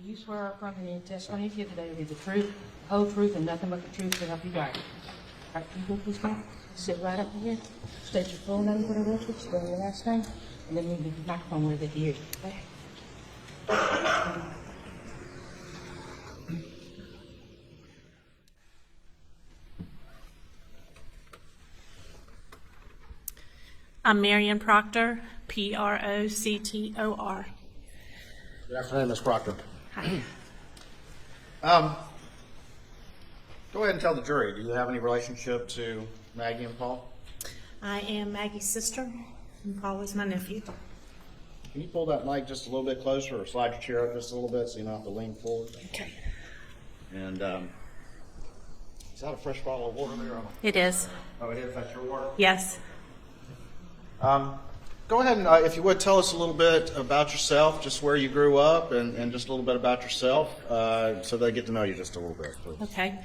Do you swear or affirm any testimony you give today will be the truth, the whole truth, and nothing but the truth to help you God? All right, can you go please, ma'am? Sit right up here. State your full name for the record, spell your last name, and then move the microphone where they can hear you, okay? I'm Marian Proctor, Proctor. Good afternoon, Ms. Proctor. Hi. Go ahead and tell the jury, do you have any relationship to Maggie and Paul? I am Maggie's sister, and Paul is my nephew. Can you pull that mic just a little bit closer or slide your chair up just a little bit so you don't have to lean forward? Okay. And is that a fresh bottle of water there? It is. Oh, it is? That's your water? Yes. Go ahead and, if you would, tell us a little bit about yourself, just where you grew up, and just a little bit about yourself, so they get to know you just a little bit, please. Okay.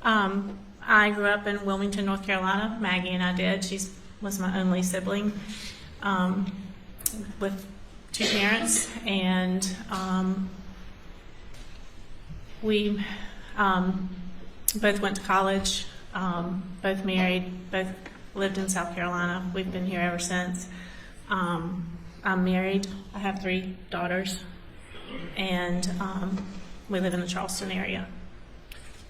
I grew up in Wilmington, North Carolina. Maggie and I did. She was my only sibling with two parents, and we both went to college, both married, both lived in South Carolina. We've been here ever since. I'm married. I have 3 daughters, and we live in the Charleston area.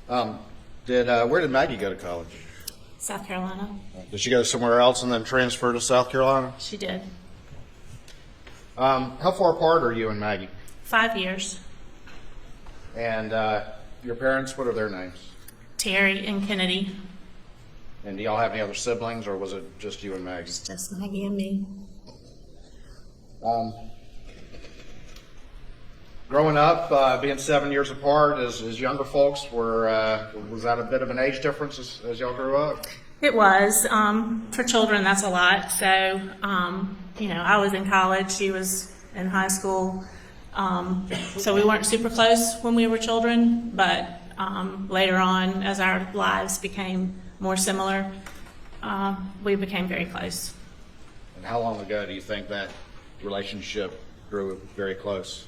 Where did Maggie go to college? South Carolina. Did she go somewhere else and then transfer to South Carolina? She did. How far apart are you and Maggie? 5 years. And your parents, what are their names? Terry and Kennedy. And do y'all have any other siblings, or was it just you and Maggie? It's just Maggie and me. Growing up, being 7 years apart as younger folks, was that a bit of an age difference as y'all grew up? It was. For children, that's a lot. So, I was in college. She was in high school. So we weren't super close when we were children, but later on, as our lives became more similar, we became very close. And how long ago do you think that relationship grew very close?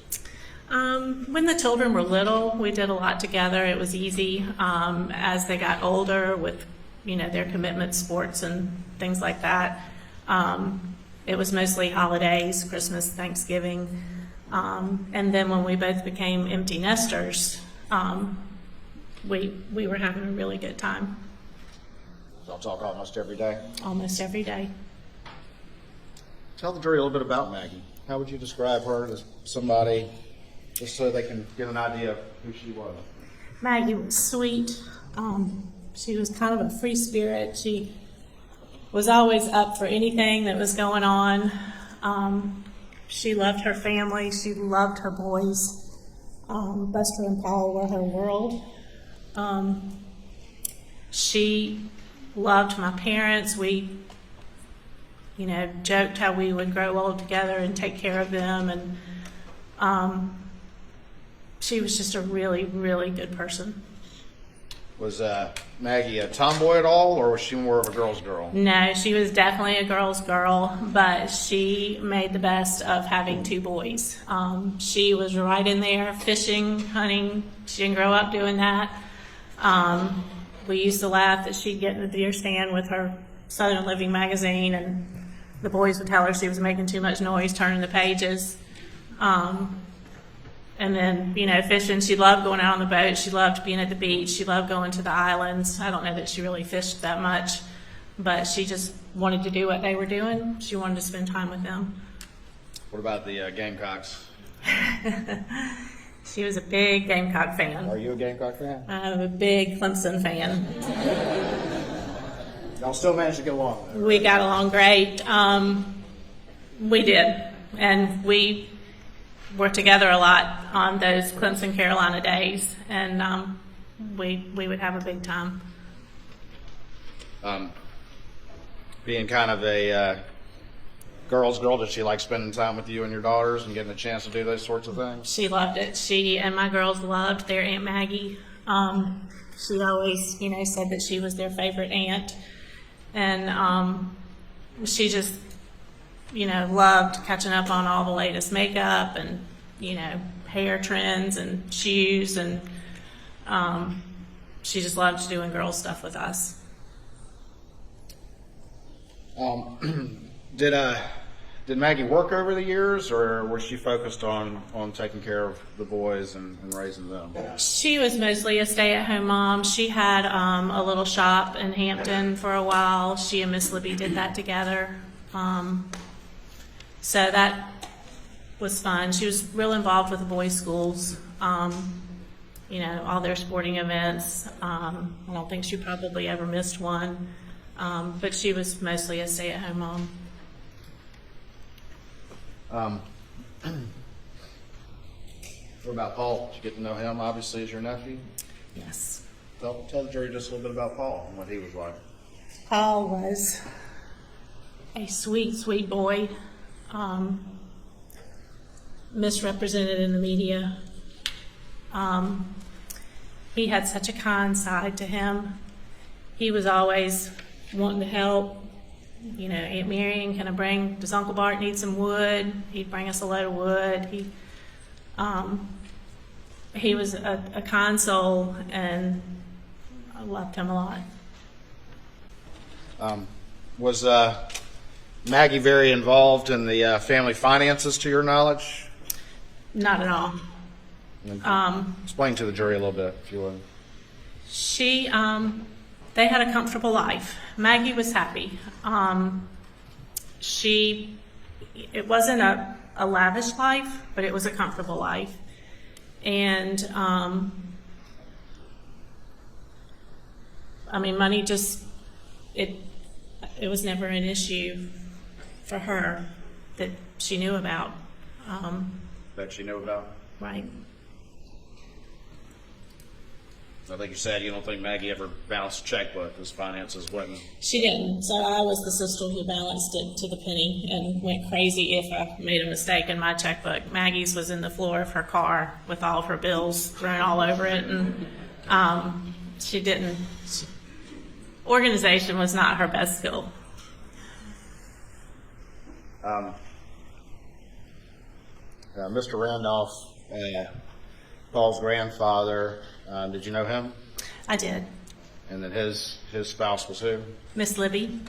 When the children were little, we did a lot together. It was easy. As they got older with, their commitment, sports and things like that, it was mostly holidays, Christmas, Thanksgiving. And then when we both became empty nesters, we were having a really good time. Y'all talk almost every day? Almost every day. Tell the jury a little bit about Maggie. How would you describe her as somebody, just so they can get an idea of who she was? Maggie was sweet. She was kind of a free spirit. She was always up for anything that was going on. She loved her family. She loved her boys. Buster and Paul were her world. She loved my parents. We, joked how we would grow old together and take care of them. And she was just a really, really good person. Was Maggie a tomboy at all, or was she more of a girl's girl? No, she was definitely a girl's girl, but she made the best of having 2 boys. She was right in there, fishing, hunting. She didn't grow up doing that. We used to laugh that she'd get in the deer stand with her Southern Living magazine, and the boys would tell her she was making too much noise, turning the pages. And then, fishing, she loved going out on the boat. She loved being at the beach. She loved going to the islands. I don't know that she really fished that much, but she just wanted to do what they were doing. She wanted to spend time with them. What about the Gamecocks? She was a big Gamecock fan. Are you a Gamecock fan? I'm a big Clemson fan. Y'all still managed to get along, though? We got along great. We did. And we were together a lot on those Clemson, Carolina days. And we would have a big time. Being kind of a girl's girl, did she like spending time with you and your daughters and getting a chance to do those sorts of things? She loved it. She and my girls loved their Aunt Maggie. She always, said that she was their favorite aunt. And she just, loved catching up on all the latest makeup and, hair trends and shoes, and she just loved doing girl stuff with us. Did Maggie work over the years, or was she focused on taking care of the boys and raising them? She was mostly a stay-at-home mom. She had a little shop in Hampton for a while. She and Miss Libby did that together. So that was fun. She was real involved with the boys' schools, you know, all their sporting events. I don't think she probably ever missed one, but she was mostly a stay-at-home mom. What about Paul? Did you get to know him, obviously, as your nephew? Yes. Tell the jury just a little bit about Paul and what he was like. Paul was a sweet, sweet boy, misrepresented in the media. He had such a kind side to him. He was always wanting to help. You know, Aunt Marian, does Uncle Bart need some wood? He'd bring us a load of wood. He was a kind soul, and I loved him a lot. Was Maggie very involved in the family finances, to your knowledge? Not at all. Explain to the jury a little bit, if you would. They had a comfortable life. Maggie was happy. It wasn't a lavish life, but it was a comfortable life. And, I mean, money just, it was never an issue for her that she knew about. That she knew about? Right. I think you said you don't think Maggie ever balanced a checkbook. His finances wasn't. She didn't. So I was the sister who balanced it to the penny and went crazy if I made a mistake in my checkbook. Maggie's was in the floor of her car with all of her bills thrown all over it, and she didn't. Organization was not her best skill. Mr. Randolph, Paul's grandfather. Did you know him? I did. And then his spouse was who? Miss Libby.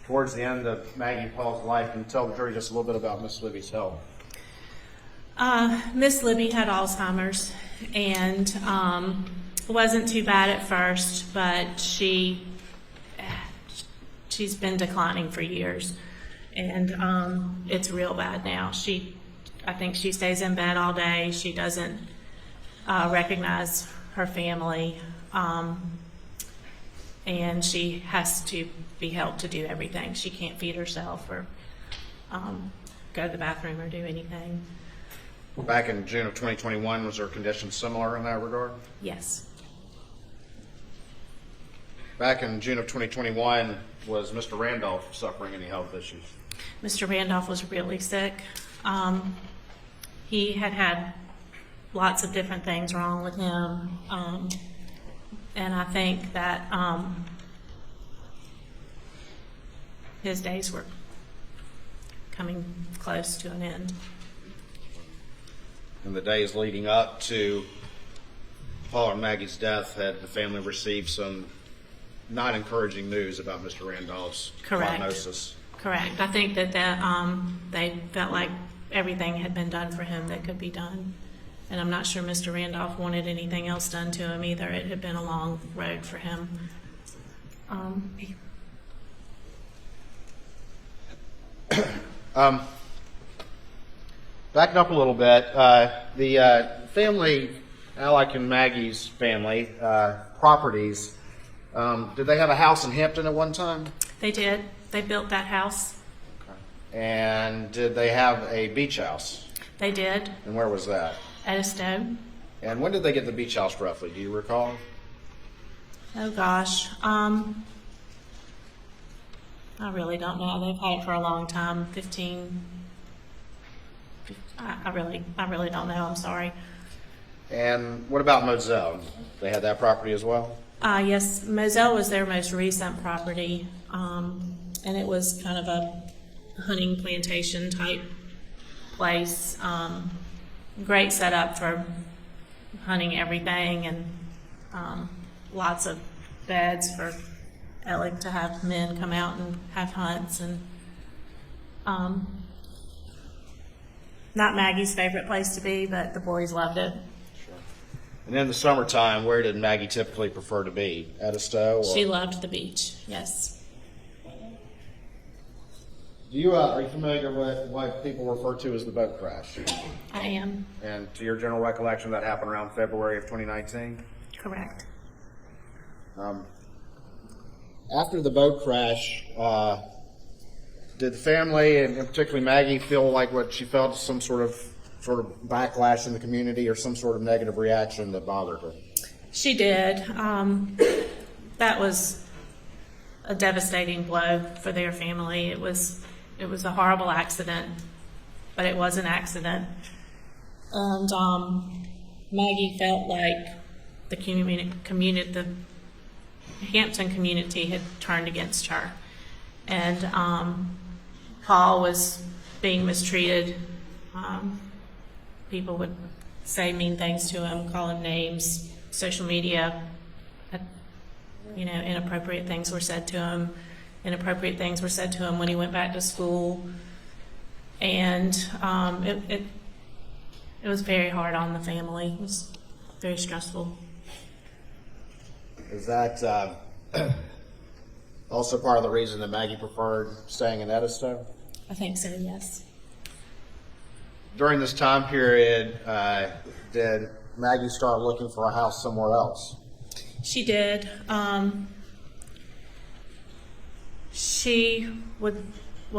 Towards the end of Maggie and Paul's life, can you tell the jury just a little bit about Miss Libby's health? Miss Libby had Alzheimer's, and wasn't too bad at first, but she's been declining for years, and it's real bad now. I think she stays in bed all day. She doesn't recognize her family, and she has to be helped to do everything. She can't feed herself or go to the bathroom or do anything. Back in June of 2021, was her condition similar in that regard? Yes. Back in June of 2021, was Mr. Randolph suffering any health issues? Mr. Randolph was really sick. He had lots of different things wrong with him, and I think that his days were coming close to an end. In the days leading up to Paul and Maggie's death, had the family received some not encouraging news about Mr. Randolph's prognosis? Correct. I think that they felt like everything had been done for him that could be done. And I'm not sure Mr. Randolph wanted anything else done to him either. It had been a long road for him. Backing up a little bit, the family, Alec and Maggie's family, properties, did they have a house in Hampton at one time? They did. They built that house. Okay. And did they have a beach house? They did. And where was that? At Estone. And when did they get the beach house roughly? Do you recall? Oh gosh. I really don't know. They've had it for a long time. 15. I really don't know. I'm sorry. And what about Moselle? They had that property as well? Yes, Moselle was their most recent property, and it was kind of a hunting plantation type place. great setup for hunting everything, and lots of beds for Alec to have men come out and have hunts, and not Maggie's favorite place to be, but the boys loved it. Sure. And in the summertime, where did Maggie typically prefer to be? Edisto? Or? She loved the beach, yes. Are you familiar with what people refer to as the boat crash? I am. And to your general recollection, that happened around February of 2019? Correct. After the boat crash, did the family, and particularly Maggie, feel like what she felt some sort of backlash in the community or some sort of negative reaction that bothered her? She did. That was a devastating blow for their family. It was a horrible accident, but it was an accident. And Maggie felt like the Hampton community had turned against her, and Paul was being mistreated. People would say mean things to him, call him names. Social media, inappropriate things were said to him. Inappropriate things were said to him when he went back to school, and it was very hard on the family. It was very stressful. Is that also part of the reason that Maggie preferred staying in Edisto? I think so, yes. During this time period, did Maggie start looking for a house somewhere else? She did.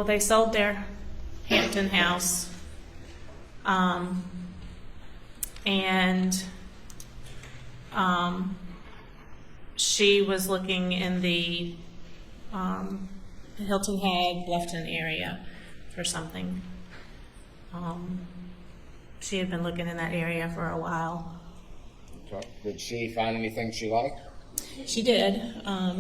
They sold their Hampton house, and she was looking in the Hilton Head, Bluffton area for something. She had been looking in that area for a while. Okay. Did she find anything she liked? She did.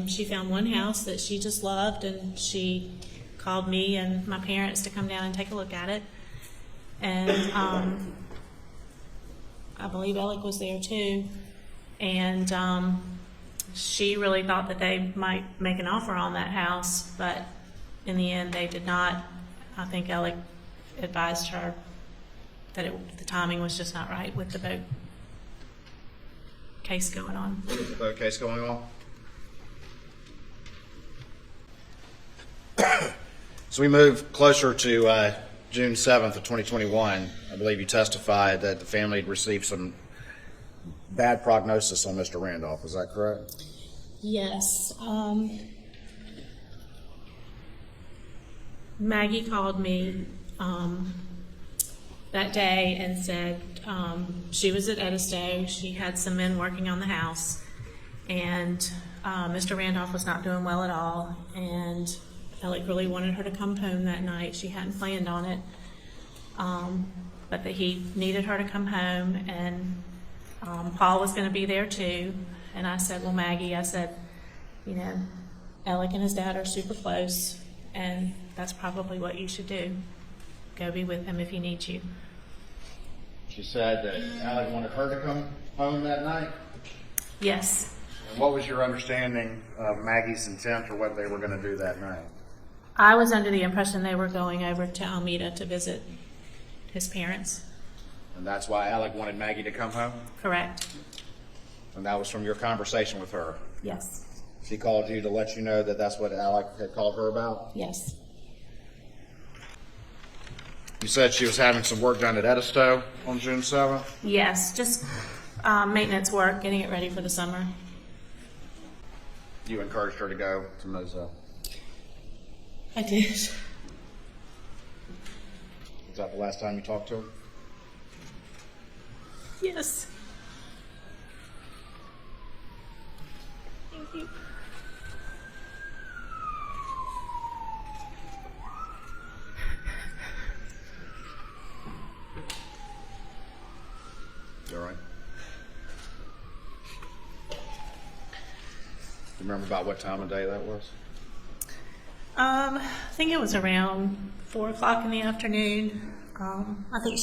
She found one house that she just loved, and she called me and my parents to come down and take a look at it. And I believe Alec was there too. And she really thought that they might make an offer on that house, but in the end they did not. I think Alec advised her that the timing was just not right with the boat case going on. The boat case going on? So we move closer to June 7th of 2021. I believe you testified that the family had received some bad prognosis on Mr. Randolph. Is that correct? Yes. Maggie called me that day and said she was at Edisto. She had some men working on the house, and Mr. Randolph was not doing well at all, and Alec really wanted her to come home that night. She hadn't planned on it, but that he needed her to come home, and Paul was going to be there too. And I said, well, Maggie, I said, Alec and his dad are super close, and that's probably what you should do. Go be with him if he needs you. She said that Alec wanted her to come home that night? Yes. And what was your understanding of Maggie's intent or what they were going to do that night? I was under the impression they were going over to Alameda to visit his parents. And that's why Alec wanted Maggie to come home? Correct. And that was from your conversation with her? Yes. She called you to let you know that that's what Alec had called her about? Yes. You said she was having some work done at Edisto on June 7th? Yes, just maintenance work, getting it ready for the summer. You encouraged her to go to Murdaugh? I did. Was that the last time you talked to her? Yes. Thank you. You all right? Do you remember about what time of day that was? I think it was around 4 o'clock in the afternoon. I think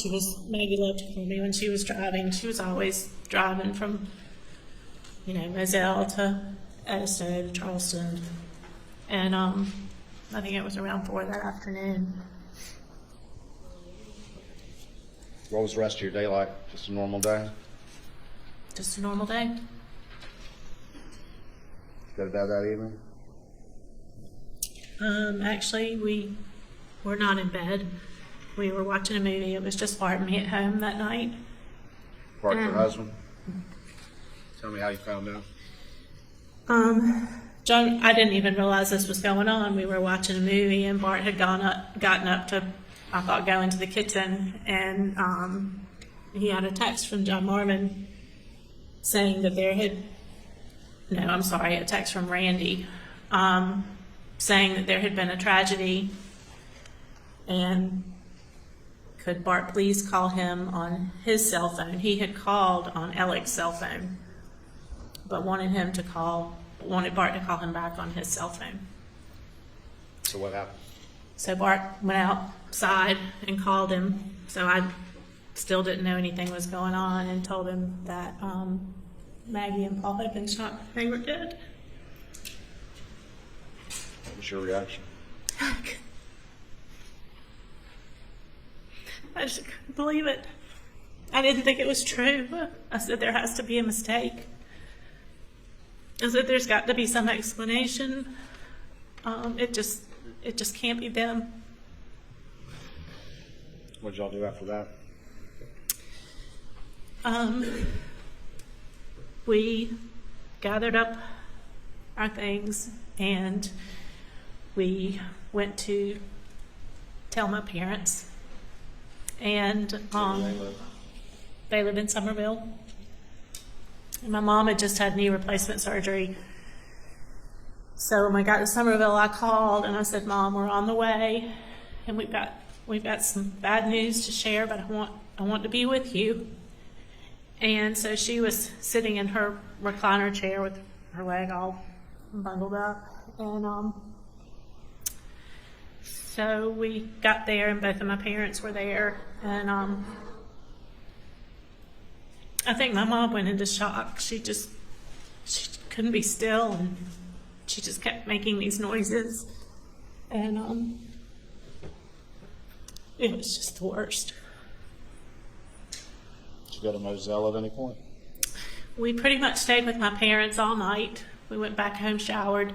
Maggie loved to call me when she was driving. She was always driving from, Moselle to Edison to Charleston. And I think it was around 4 that afternoon. What was the rest of your day like? Just a normal day? Just a normal day. Go to bed that evening? Actually, we were not in bed. We were watching a movie. It was just Bart and me at home that night. Bart, your husband? Tell me how you found out. John, I didn't even realize this was going on. We were watching a movie, and Bart had gotten up to, I thought, go into the kitchen, and he had a text from John Marvin saying that a text from Randy, saying that there had been a tragedy, and could Bart please call him on his cell phone. He had called on Alec's cell phone, but wanted Bart to call him back on his cell phone. So what happened? So Bart went outside and called him. So I still didn't know anything was going on, and told him that Maggie and Paul had been shot. They were dead. What was your reaction? I just couldn't believe it. I didn't think it was true. I said, there has to be a mistake. I said, there's got to be some explanation. It just can't be them. What did y'all do after that? We gathered up our things, and we went to tell my parents. And they live in Somerville. And my mom had just had knee replacement surgery. So when we got to Somerville, I called and I said, Mom, we're on the way, and we've got some bad news to share, but I want to be with you. And so she was sitting in her recliner chair with her leg all bundled up, and so we got there, and both of my parents were there, and I think my mom went into shock. She couldn't be still, and she just kept making these noises, and it was just the worst. Did you go to Moselle at any point? We pretty much stayed with my parents all night. We went back home, showered,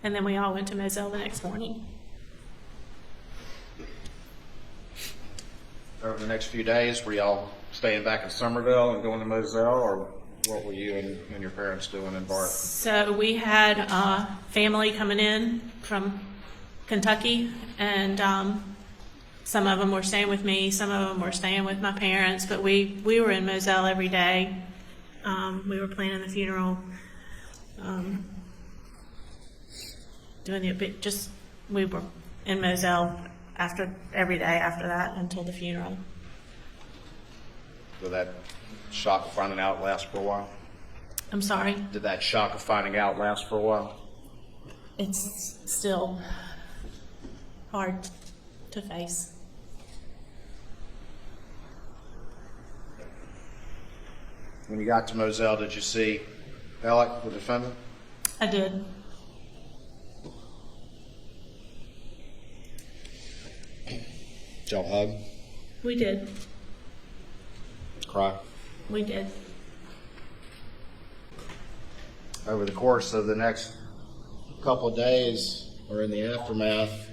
and then we all went to Moselle the next morning. Over the next few days, were y'all staying back in Somerville and going to Moselle, or what were you and your parents doing in Bart? So we had family coming in from Kentucky, and some of them were staying with me, some of them were staying with my parents, but we were in Moselle every day. We were planning the funeral, we were in Moselle every day after that until the funeral. Did that shock of finding out last for a while? I'm sorry? Did that shock of finding out last for a while? It's still hard to face. When you got to Moselle, did you see Alec, the defendant? I did. Did y'all hug? We did. Cry? We did. Over the course of the next couple of days, or in the aftermath,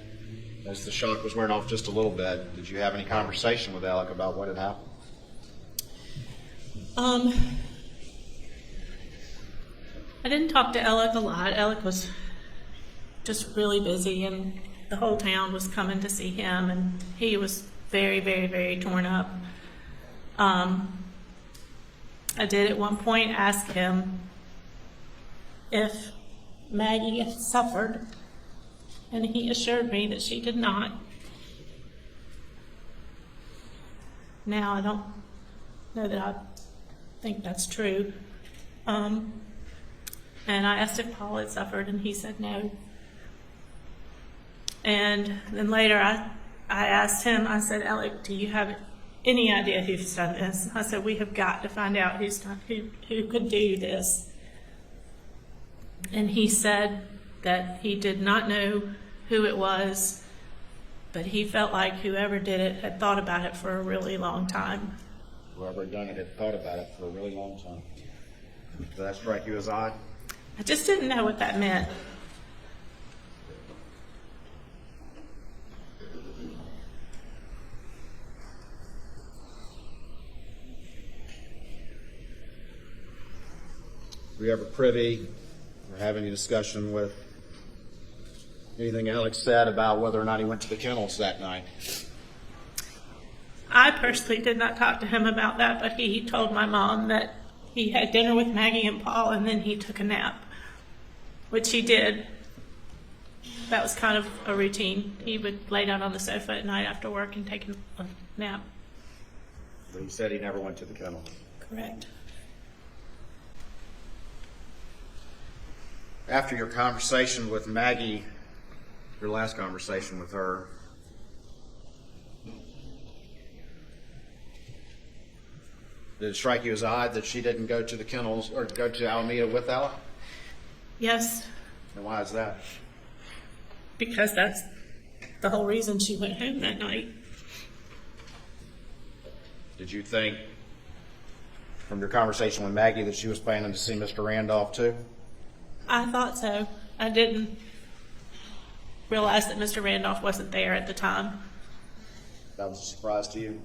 as the shock was wearing off just a little bit, did you have any conversation with Alec about what had happened? I didn't talk to Alec a lot. Alec was just really busy, and the whole town was coming to see him, and he was very, very, very torn up. I did at one point ask him if Maggie had suffered, and he assured me that she did not. Now, I don't know that I think that's true. And I asked if Paul had suffered, and he said no. And then later I I asked him, I said, Alec, do you have any idea who's done this? I said, we have got to find out who could do this. And he said that he did not know who it was, but he felt like whoever did it had thought about it for a really long time. Whoever had done it had thought about it for a really long time. Does that strike you as odd? I just didn't know what that meant. Were you ever privy or have any discussion with anything Alex said about whether or not he went to the kennels that night? I personally did not talk to him about that, but he told my mom that he had dinner with Maggie and Paul and then he took a nap, which he did. That was kind of a routine. He would lay down on the sofa at night after work and take a nap. But he said he never went to the kennel. Correct. After your conversation with Maggie, your last conversation with her, did it strike you as odd that she didn't go to the kennels or go to Alameda with Alec? Yes, And why is that? because that's the whole reason she went home that night. Did you think from your conversation with Maggie that she was planning to see Mr. Randolph too? I thought so. I didn't realize that Mr. Randolph wasn't there at the time. That was a surprise to you?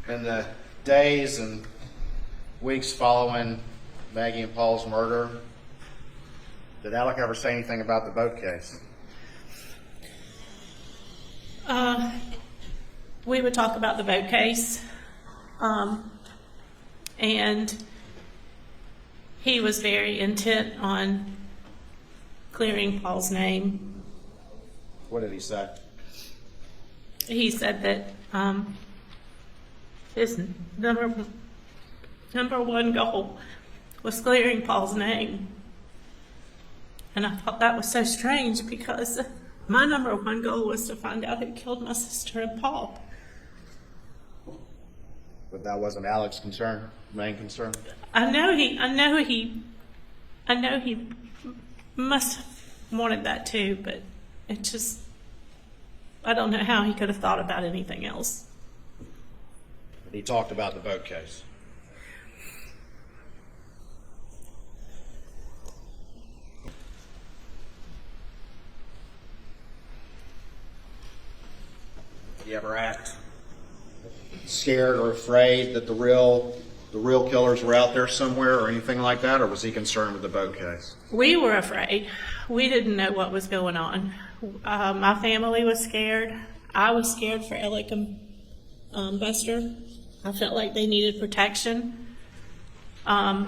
In the days and weeks following Maggie and Paul's murder, did Alec ever say anything about the boat case? We would talk about the boat case, and he was very intent on clearing Paul's name. What did he say? He said that his number one goal was clearing Paul's name. And I thought that was so strange because my number one goal was to find out who killed my sister and Paul. But that wasn't Alec's concern, main concern? I know he must have wanted that too, but it just, I don't know how he could have thought about anything else. But he talked about the boat case. You ever act scared or afraid that the real killers were out there somewhere or anything like that, or was he concerned with the boat case? We were afraid. We didn't know what was going on. My family was scared. I was scared for Alec and Buster. I felt like they needed protection. I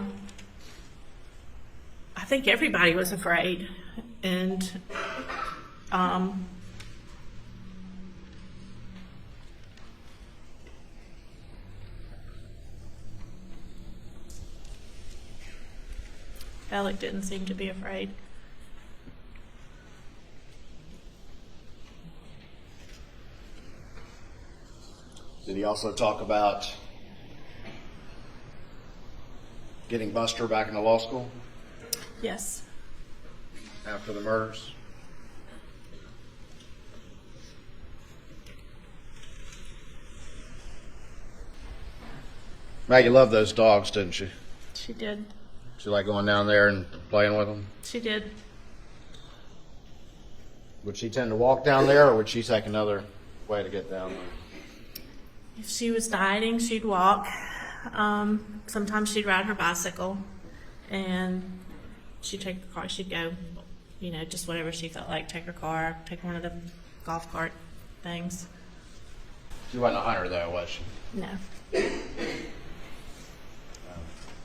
think everybody was afraid. And Alec didn't seem to be afraid. Did he also talk about getting Buster back into law school Yes. after the murders? Maggie loved those dogs, didn't she? She did. She liked going down there and playing with them? She did. Would she tend to walk down there, or would she take another way to get down there? If she was dieting, she'd walk. Sometimes she'd ride her bicycle, and she'd take the car. She'd go, just whatever she felt like. Take her car, take one of the golf cart things. She wasn't a hunter, though, was she? No.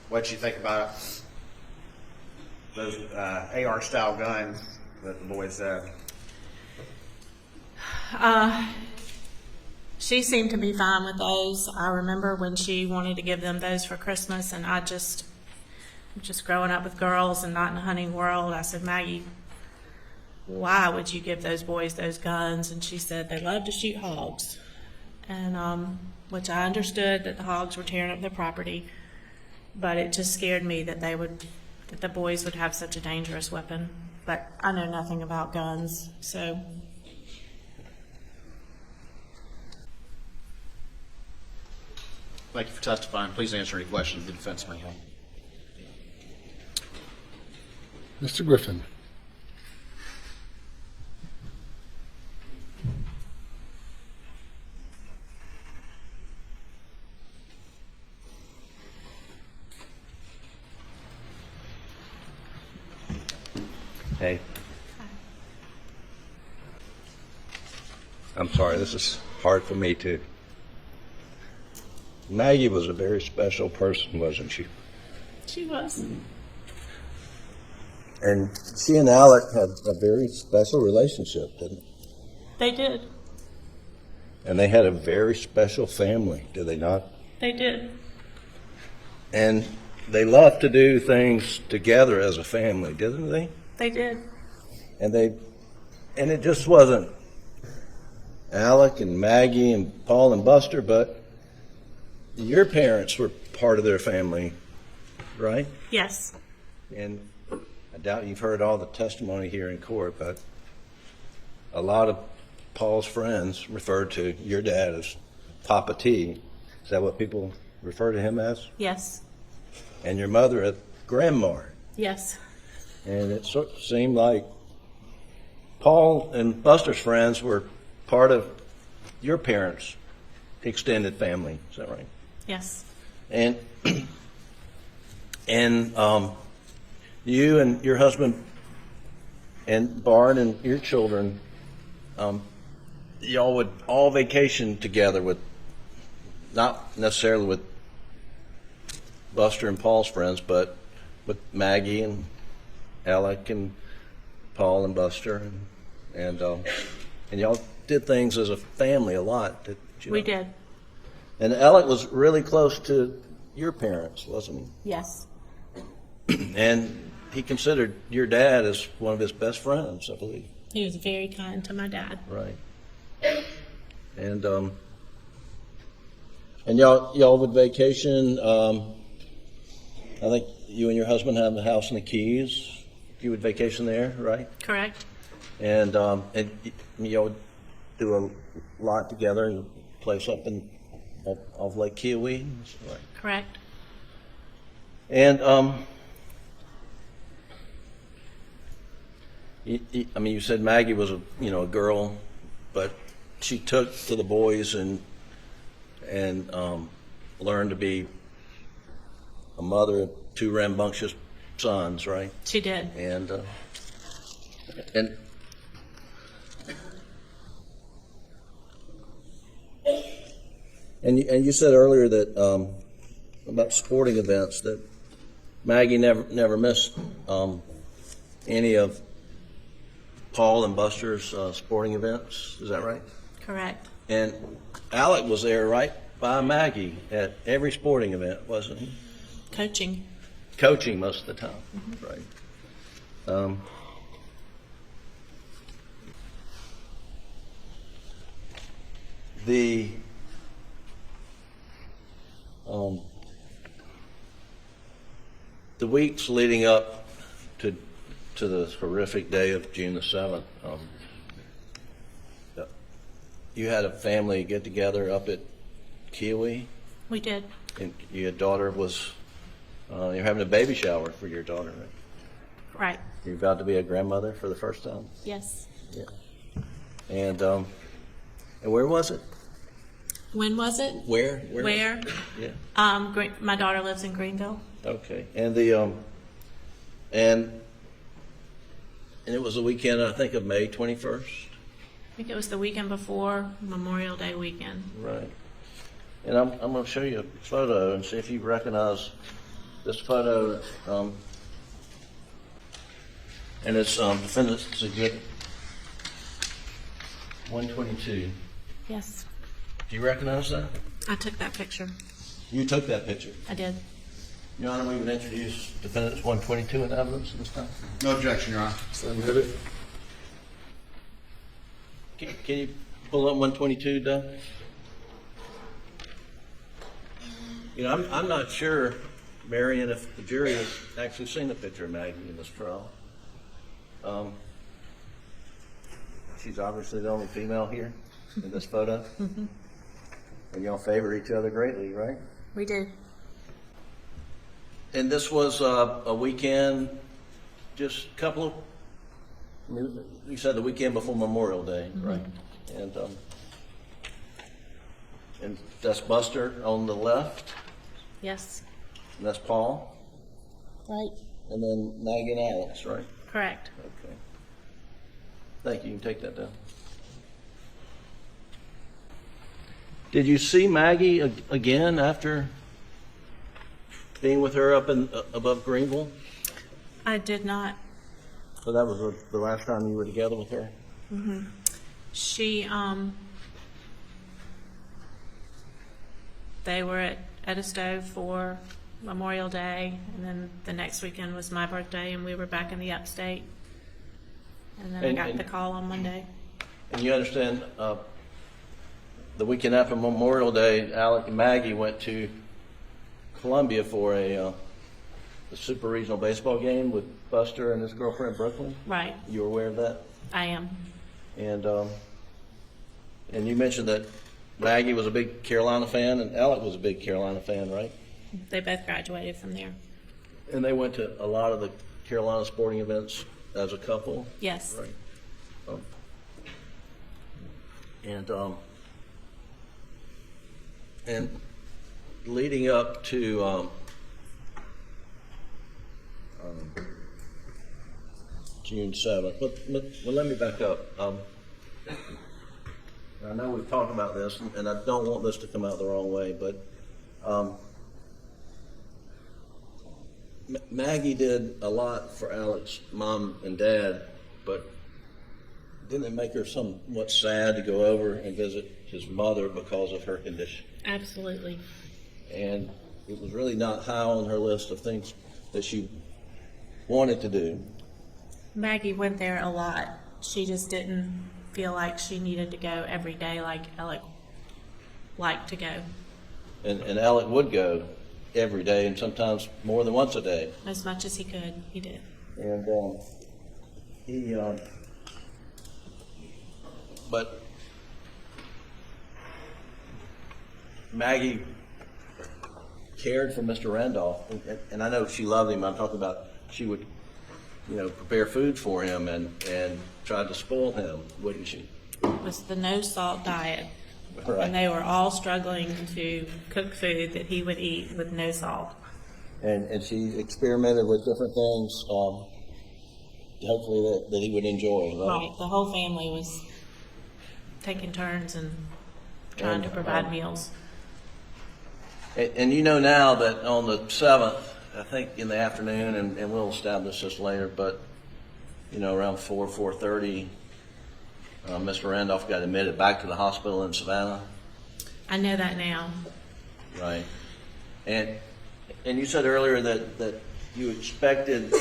What'd she think about those AR-style guns that the boys had? She seemed to be fine with those. I remember when she wanted to give them those for Christmas, and I just just growing up with girls and not in a hunting world, I said, Maggie, why would you give those boys those guns? And she said, they love to shoot hogs. And, which I understood that the hogs were tearing up their property, but it just scared me that that the boys would have such a dangerous weapon. But I know nothing about guns, so. Thank you for testifying. Please answer any questions the defense may have. Mr. Griffin. Hey. I'm sorry, this is hard for me too. Maggie was a very special person, wasn't she? She was. And she and Alec had a very special relationship, didn't They did. And they had a very special family, did they not? They did. And they loved to do things together as a family, didn't they? They did. And it just wasn't Alec and Maggie and Paul and Buster, but your parents were part of their family, right? Yes. And I doubt you've heard all the testimony here in court, but a lot of Paul's friends referred to your dad as Papa T. Is that what people refer to him as? Yes. And your mother as Grandma. Yes. And it sort of seemed like Paul and Buster's friends were part of your parents' extended family. Is that right? Yes. And you and your husband and Bart and your children, y'all would all vacation together with, not necessarily with Buster and Paul's friends, but with Maggie and Alec and Paul and Buster, and y'all did things as a family a lot. Did you We know? did. And Alec was really close to your parents, wasn't Yes. he? And he considered your dad as one of his best friends, I believe. He was very kind to my dad. Right. And y'all would vacation. I think you and your husband have a house in the Keys. You would vacation there, right? Correct. And y'all would do a lot together in a place up in off Lake Kiowee. Right. Correct. And you said Maggie was a girl, but she took to the boys and learned to be a mother of two rambunctious sons, right? She did. And you said earlier that about sporting events that Maggie never missed any of Paul and Buster's sporting events. Is that right? Correct. And Alec was there right by Maggie at every sporting event, wasn't he? Coaching. Coaching most of the time, right? The weeks leading up to the horrific day of June the 7th, you had a family get together up at Kiowee, We did. and your daughter was you're having a baby shower for your daughter, right? Right. You're about to be a grandmother for the first time. Yes. Yeah. And where was it? When was it? Where? Where? Yeah. My daughter lives in Greenville. Okay. And the and it was the weekend, I think, of May 21st. I think it was the weekend before Memorial Day weekend. Right. And I'm going to show you a photo and see if you recognize this photo. And it's Defendant's Exhibit 122. Your Honor, we would introduce defendants 122 in evidence this time. No objection, Your Honor. So moved. Can you pull up 122, Doug? You know, I'm not sure, Marian, if the jury has actually seen the picture of Maggie in this trial. She's obviously the only female here in this photo. And y'all favor each other greatly, right? We do. And this was a weekend, just a couple of, you said the weekend before Memorial Day, right? And that's Buster on the left, Yes. and that's Paul, Right. and then Maggie and Alex, right? Correct. Okay. Thank you. You can take that down. Did you see Maggie again after being with her up in above Greenville? I did not. So that was the last time you were together with her? She, they were at Edisto for Memorial Day, and then the next weekend was my birthday, and we were back in the upstate. And then I got the call on Monday. And you understand, the weekend after Memorial Day, Alec and Maggie went to Columbia for a super regional baseball game with Buster and his girlfriend Brooklyn. Right. You were aware of that? I am. And you mentioned that Maggie was a big Carolina fan and Alec was a big Carolina fan, right? They both graduated from there. And they went to a lot of the Carolina sporting events as a couple. Yes. Right. And leading up to June 7th, but let me back up. I know we've talked about this, and I don't want this to come out the wrong way, but Maggie did a lot for Alec's mom and dad, but didn't it make her somewhat sad to go over and visit his mother because of her condition? Absolutely. And it was really not high on her list of things that she wanted to do. Maggie went there a lot. She just didn't feel like she needed to go every day like Alec liked to go. And Alec would go every day and sometimes more than once a day. As much as he could, he did. And but Maggie cared for Mr. Randolph, and I know she loved him. I'm talking about she would, prepare food for him and try to spoil him, wouldn't she? It was the no salt diet. Right. And they were all struggling to cook food that he would eat with no salt. And she experimented with different things, hopefully that he would enjoy, right? Right. The whole family was taking turns and trying to provide meals. And you know now that on the 7th, I think in the afternoon, and we'll establish this later, but around 4:30, Mr. Randolph got admitted back to the hospital in Savannah. I know that now. Right. And you said earlier that you expected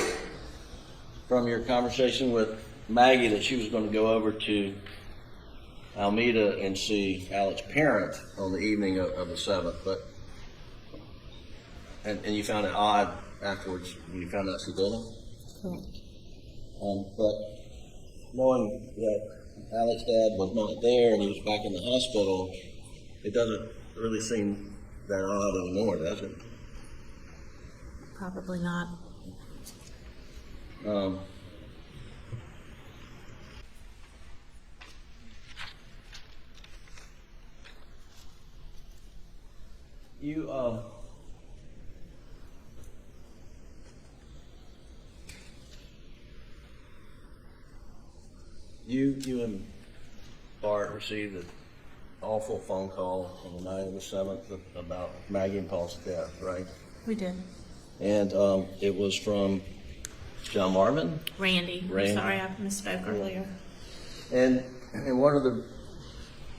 from your conversation with Maggie that she was going to go over to Alameda and see Alec's parent on the evening of the 7th, but and you found it odd afterwards when you found out she didn't. Correct. But knowing that Alec's dad was not there and he was back in the hospital, it doesn't really seem that odd anymore, does it? Probably not. You and Bart received an awful phone call on the night of the 7th about Maggie and Paul's death, right? We did. And it was from John Marvin. Randy. Randy. I'm sorry, I misspoke earlier. And one of the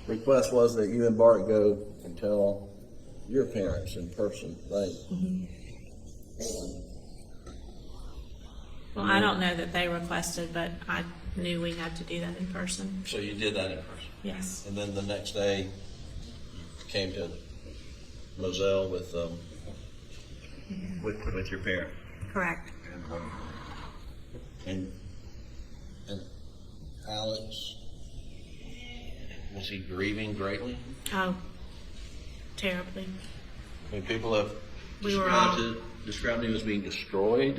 requests was that you and Bart go and tell your parents in person, right? Well, I don't know that they requested, but I knew we had to do that in person. So you did that in person? Yes. And then the next day, you came to Moselle with your parent? Correct. And Alex, was he grieving greatly? Oh, terribly. I mean, people have We were all- described him as being destroyed.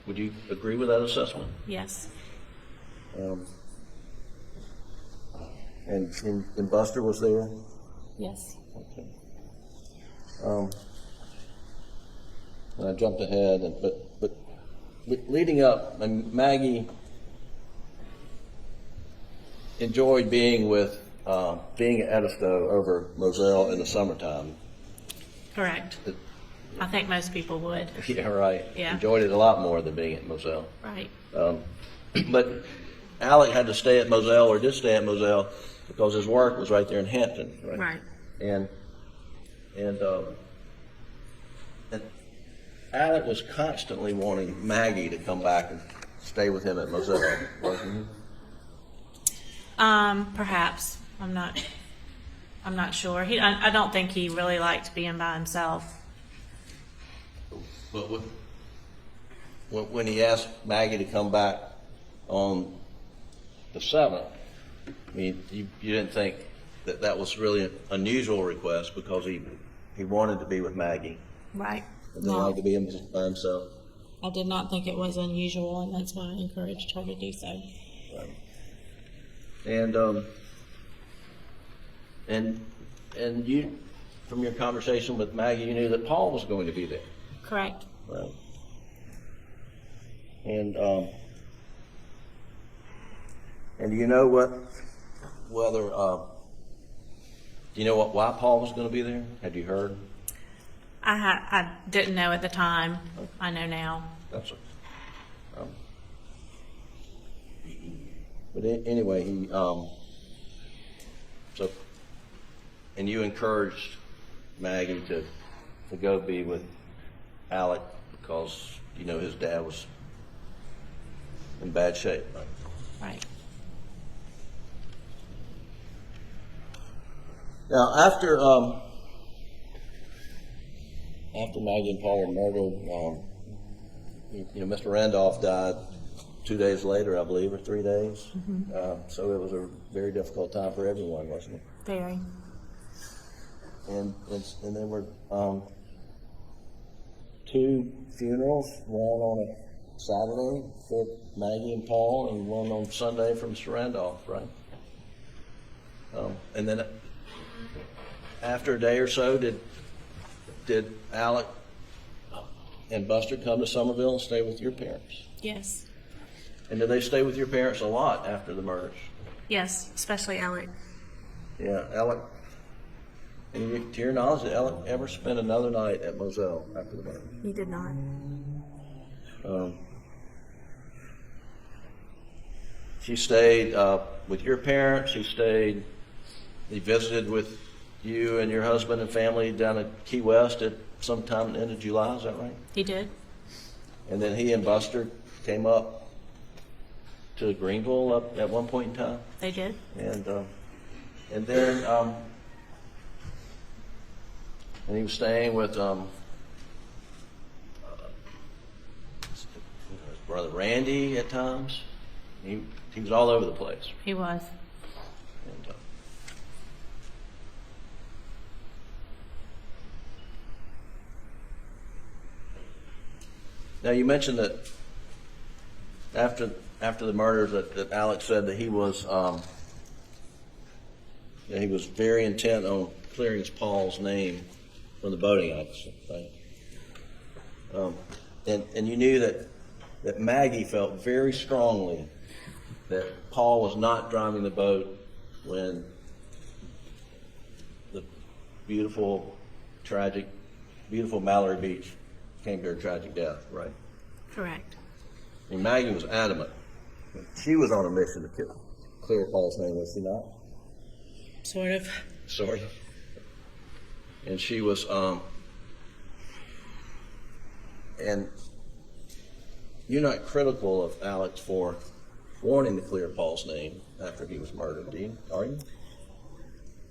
Would you agree with that assessment? Yes. And Buster was there? Yes. Okay. And I jumped ahead, but leading up, and Maggie enjoyed being at Edisto over Moselle in the summertime. Correct. I think most people would. Yeah, right. Yeah. Enjoyed it a lot more than being at Moselle. Right. But Alec had to stay at Moselle, or did stay at Moselle, because his work was right there in Hampton. Right. Right. And Alec was constantly wanting Maggie to come back and stay with him at Moselle, wasn't he? Perhaps. I'm not sure. I don't think he really liked being by himself. But when he asked Maggie to come back on the 7th, I mean, you didn't think that was really an unusual request, because he wanted to be with Maggie Right. and didn't like to be by himself. I did not think it was unusual, and that's why I encouraged her to do so. And you, from your conversation with Maggie, you knew that Paul was going to be there. Correct. Right. And you know why Paul was going to be there? Had you heard? I didn't know at the time. I know now. That's it. But anyway, and you encouraged Maggie to go be with Alec, because his dad was in bad shape. Right? Right. Now, after Maggie and Paul were murdered, Mr. Randolph died 2 days later, I believe, or 3 days. Mm-hmm. So it was a very difficult time for everyone, wasn't it? Very. And there were 2 funerals, one on a Saturday for Maggie and Paul, and one on Sunday for Mr. Randolph, right? And then after a day or so, did Alec and Buster come to Somerville and stay with your parents? Yes. And did they stay with your parents a lot after the murders? Yes, especially Alec. Yeah, Alec. And to your knowledge, did Alec ever spend another night at Moselle after the murder? He did not. She stayed with your parents. He visited with you and your husband and family down at Key West at sometime in the end of July. Is that right? He did. And then he and Buster came up to Greenville up at one point in time. They did. And then and he was staying with his brother Randy at times. He was all over the place. He was. And, now you mentioned that after the murder that Alex said that he was very intent on clearing Paul's name from the boating accident, right? And you knew that Maggie felt very strongly that Paul was not driving the boat when the beautiful Mallory Beach came to her tragic death, right? Correct. And Maggie was adamant. She was on a mission to clear Paul's name, was she not? Sort of. Sorry. And she was, And you're not critical of Alex for wanting to clear Paul's name after he was murdered, are you?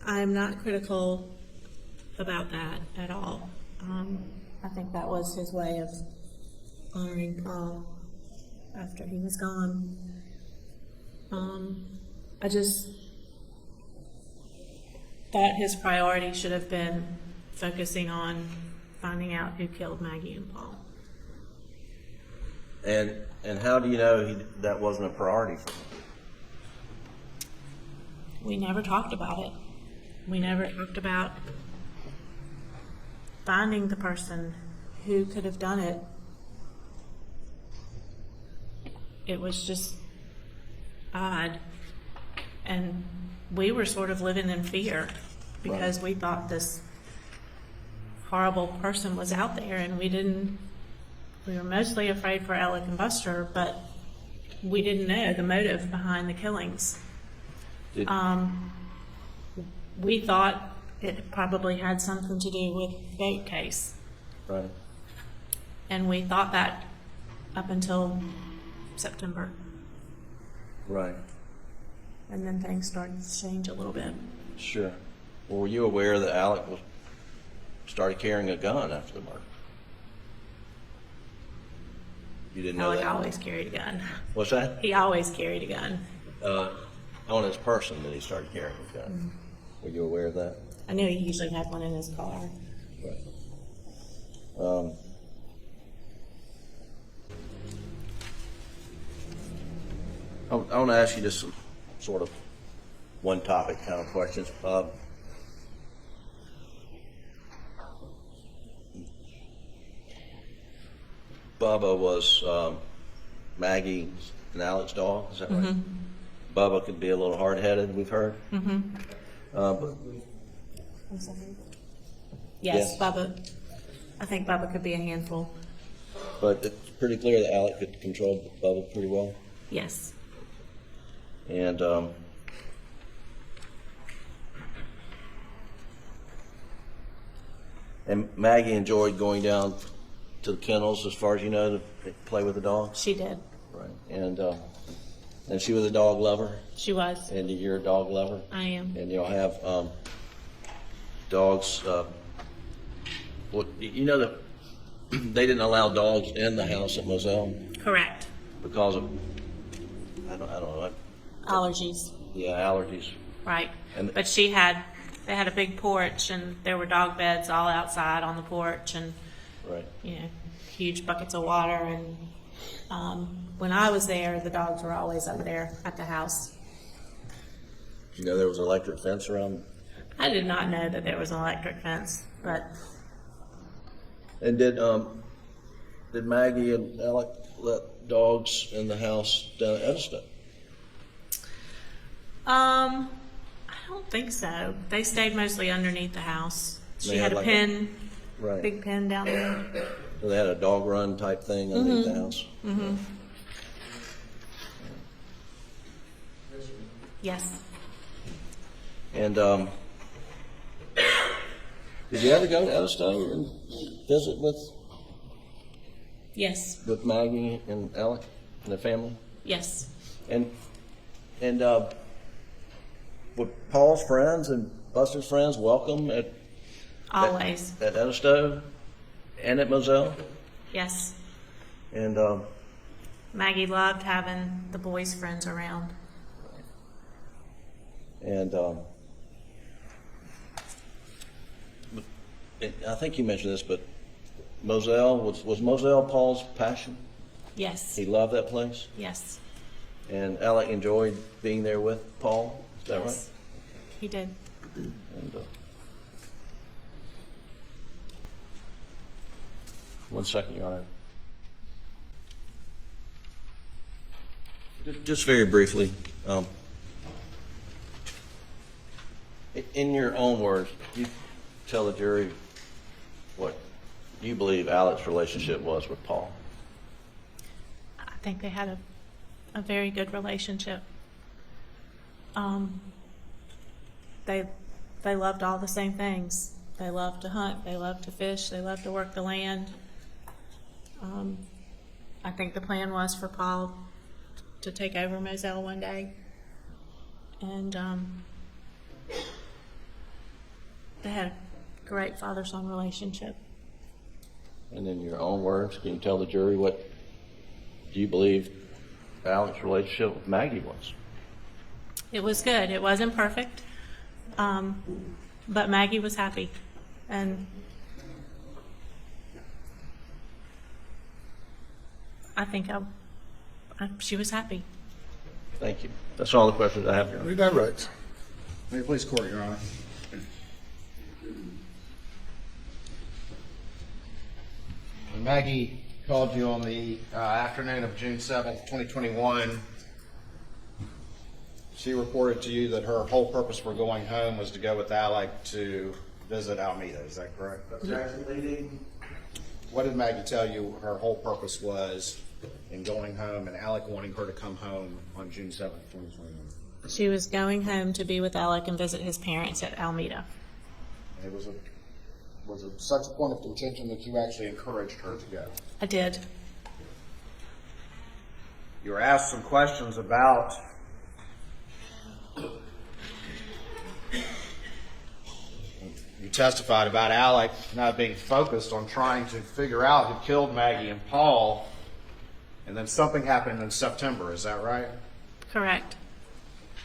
I'm not critical about that at all. I think that was his way of honoring Paul after he was gone. I just thought his priority should have been focusing on finding out who killed Maggie and Paul. And how do you know that wasn't a priority for him? We never talked about it. We never talked about finding the person who could have done it. It was just odd. And we were sort of living in fear because we thought this horrible person was out there, and we were mostly afraid for Alec and Buster, but we didn't know the motive behind the killings. We thought it probably had something to do with the boat case. Right. And we thought that up until September. Right. And then things started to change a little bit. Sure. Well, were you aware that Alec started carrying a gun after the murder? You didn't know Alec that? always carried a gun. What's that? He always carried a gun. On his person that he started carrying a gun. Mm-hmm. Were you aware of that? I knew he usually had one in his car. Right. I want to ask you just some sort of one topic kind of questions. Bubba was Maggie and Alec's dog, is that right? Bubba could be a little hard-headed, we've heard. But I'm sorry. Yes, Yes. Bubba. I think Bubba could be a handful. But it's pretty clear that Alec could control Bubba pretty well. Yes. And Maggie enjoyed going down to the kennels, as far as you know, to play with the dogs. She did. Right. And she was a dog lover, She was. and you're a dog lover, I am. and you'll have dogs. What you know that they didn't allow dogs in the house at Moselle Correct. because of I don't know. Allergies. Yeah, allergies. Right. And- But they had a big porch, and there were dog beds all outside on the porch, and Right. huge buckets of water. And when I was there, the dogs were always up there at the house. You know there was an electric fence around. I did not know that there was an electric fence, but And did Maggie and Alec let dogs in the house down at Edison? I don't think so. They stayed mostly underneath the house. She They had had a like pen, Right. big pen down there. So they had a dog run type thing underneath the house. Yes. And did you ever go to Edison and visit Yes. with Maggie and Alec and their family? Yes. And would Paul's friends and Buster's friends welcome at Always. at Edison and at Moselle? Yes. And Maggie loved having the boys' friends around. And I think you mentioned this, but Moselle, was Moselle Paul's passion? Yes. He loved that place? Yes. And Alec enjoyed being there with Paul? Is that Yes. He did. right? And, one second, Your Honor. Just very briefly, in your own words, you tell the jury what you believe Alec's relationship was with Paul. I think they had a very good relationship. They loved all the same things. They loved to hunt. They loved to fish. They loved to work the land. I think the plan was for Paul to take over Moselle one day. And they had a great father-son relationship. And in your own words, can you tell the jury what do you believe Alec's relationship with Maggie was? It was good. It wasn't perfect, but Maggie was happy. And I think she was happy. Thank you. That's all the questions I have, Your Honor. Redirect. May it please the court, Your Honor. When Maggie called you on the afternoon of June 7th, 2021, she reported to you that her whole purpose for going home was to go with Alec to visit Alameda. Is that correct? What did Maggie tell you her whole purpose was in going home and Alec wanting her to come home on June 7th, 2021? She was going home to be with Alec and visit his parents at Alameda. It was such a point of contention that you actually encouraged her to go. I did. You were asked some questions about you testified about Alec not being focused on trying to figure out who killed Maggie and Paul, and then something happened in September. Is that right? Correct.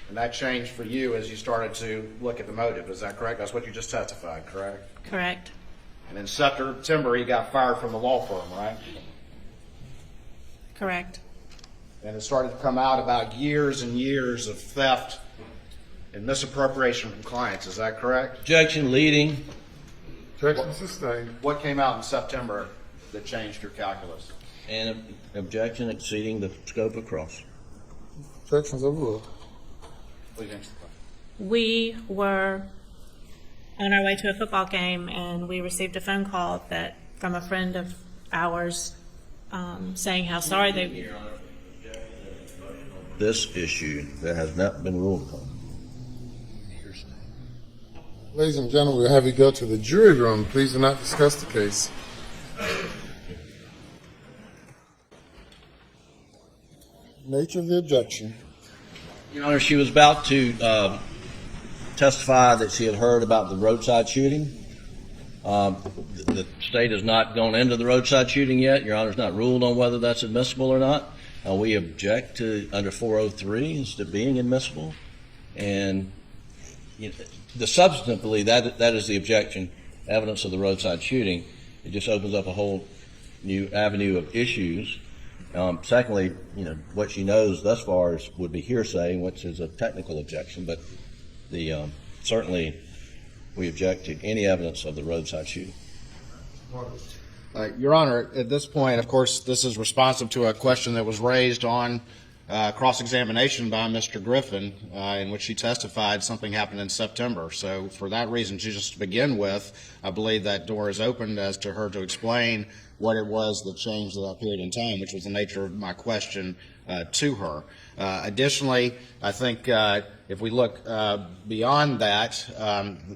And that changed for you as you started to look at the motive. Is that correct? That's what you just testified, correct? Correct. And in September, he got fired from the law firm, right? Correct. And it started to come out about years and years of theft and misappropriation from clients. Is that correct? Objection leading. Objection sustained. What came out in September that changed your calculus? And objection exceeding the scope of cross. Objections overruled. Please answer the question. We were on our way to a football game, and we received a phone call from a friend of ours saying how sorry they. This issue that has not been ruled upon. Ladies and gentlemen, we'll have you go to the jury room. Please do not discuss the case. Nature of the objection. Your Honor, she was about to testify that she had heard about the roadside shooting. The state has not gone into the roadside shooting yet. Your Honor's not ruled on whether that's admissible or not. We object to under 403 as to being admissible. And substantively, that is the objection, evidence of the roadside shooting. It just opens up a whole new avenue of issues. Secondly, what she knows thus far would be hearsay, which is a technical objection, but certainly we object to any evidence of the roadside shooting. Your Honor, at this point, of course, this is responsive to a question that was raised on cross-examination by Mr. Griffin, in which she testified something happened in September. So for that reason, just to begin with, I believe that door is opened as to her to explain what it was that changed at that period in time, which was the nature of my question to her. Additionally, I think if we look beyond that,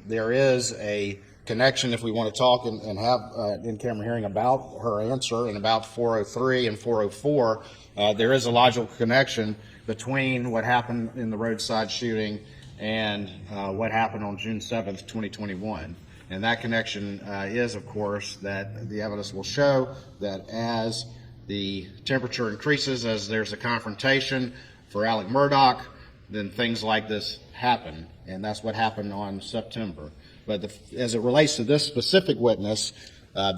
there is a connection, if we want to talk and have an in-camera hearing about her answer and about 403 and 404, there is a logical connection between what happened in the roadside shooting and what happened on June 7th, 2021. And that connection is, of course, that the evidence will show that as the temperature increases, as there's a confrontation for Alec Murdaugh, then things like this happen. And that's what happened on September. But as it relates to this specific witness,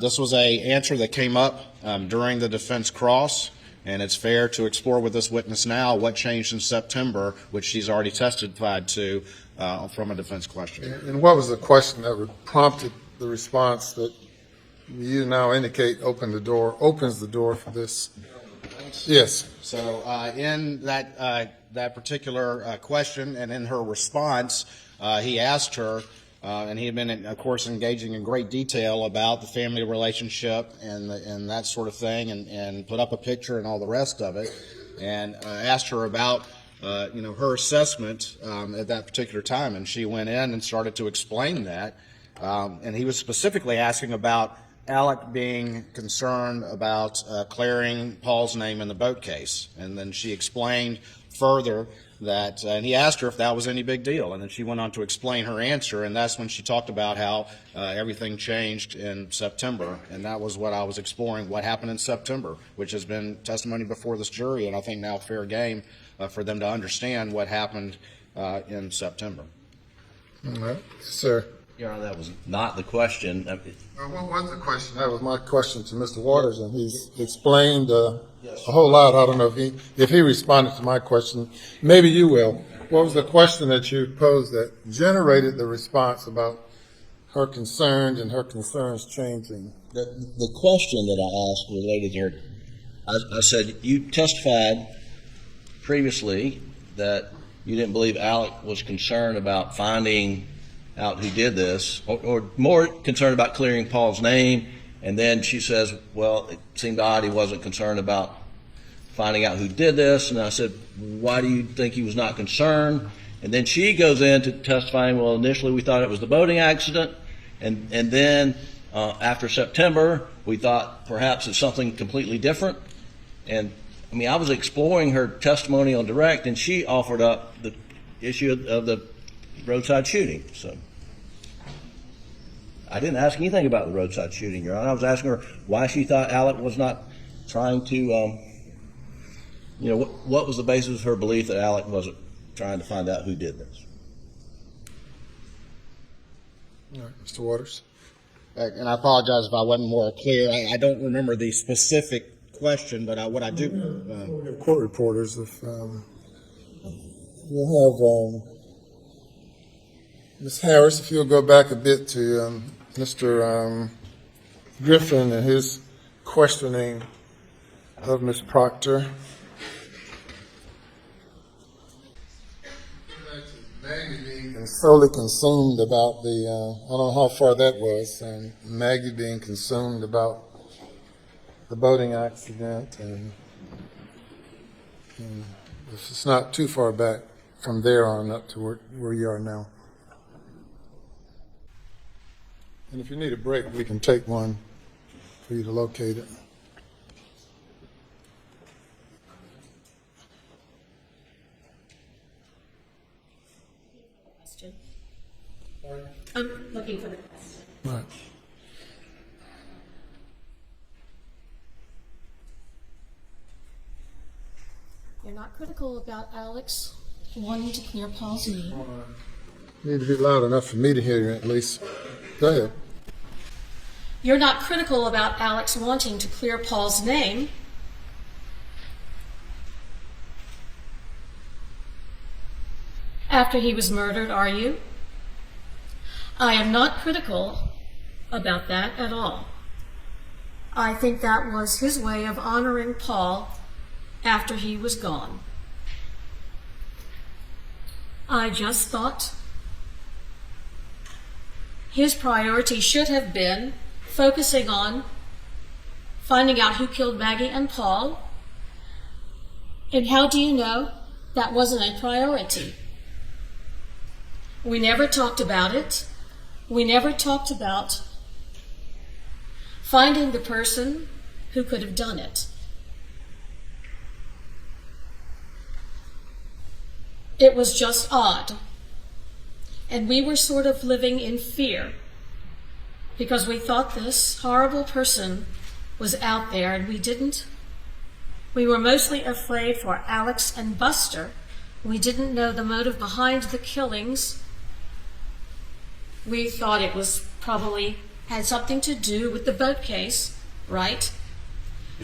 this was an answer that came up during the defense cross, and it's fair to explore with this witness now what changed in September, which she's already testified to from a defense question. And what was the question that prompted the response that you now indicate opens the door for this? Yes. So in that particular question and in her response, he asked her, and he had been, of course, engaging in great detail about the family relationship and that sort of thing, and put up a picture and all the rest of it, and asked her about her assessment at that particular time, and she went in and started to explain that, and he was specifically asking about Alec being concerned about clearing Paul's name in the boat case. And then she explained further that, and he asked her if that was any big deal. And then she went on to explain her answer, and that's when she talked about how everything changed in September. And that was what I was exploring, what happened in September, which has been testimony before this jury, and I think now fair game for them to understand what happened in September. All right, sir. Your Honor, that was not the question. What was the question? That was my question to Mr. Waters, and he's explained a whole lot. I don't know if he responded to my question. Maybe you will. What was the question that you posed that generated the response about her concerns and her concerns changing? The question that I asked related to her, I said, you testified previously that you didn't believe Alec was concerned about finding out who did this, or more concerned about clearing Paul's name. And then she says, well, it seemed odd he wasn't concerned about finding out who did this. And I said, why do you think he was not concerned? And then she goes into testifying, well, initially we thought it was the boating accident. And then after September, we thought perhaps it's something completely different. And I mean, I was exploring her testimony on direct, and she offered up the issue of the roadside shooting. So I didn't ask anything about the roadside shooting, Your Honor. I was asking her why she thought Alec was not trying to, what was the basis of her belief that Alec wasn't trying to find out who did this? All right, Mr. Waters. And I apologize if I wasn't more clear. I don't remember the specific question, but what I do... Court reporters, if you'll have Ms. Harris, if you'll go back a bit to Mr. Griffin and his questioning of Ms. Proctor. Maggie being solely consumed about the, I don't know how far that was, and Maggie being consumed about the boating accident, and it's not too far back from there on up to where you are now. And if you need a break, we can take one for you to locate it. Question. I'm looking for the question. All right. You're not critical about Alex wanting to clear Paul's name. You need to be loud enough for me to hear you, at least. Go ahead. You're not critical about Alex wanting to clear Paul's name. After he was murdered, are you? I am not critical about that at all. I think that was his way of honoring Paul after he was gone. I just thought his priority should have been focusing on finding out who killed Maggie and Paul. And how do you know that wasn't a priority? We never talked about it. We never talked about finding the person who could have done it. It was just odd. And we were sort of living in fear because we thought this horrible person was out there, and we were mostly afraid for Alex and Buster. We didn't know the motive behind the killings. We thought it was probably had something to do with the boat case, right?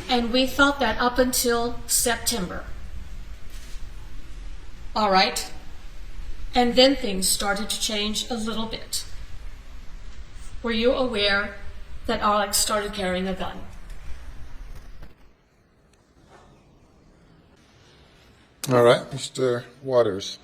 And we thought that up until September. All right. And then things started to change a little bit. Were you aware that Alex started carrying a gun? All right, Mr. Waters.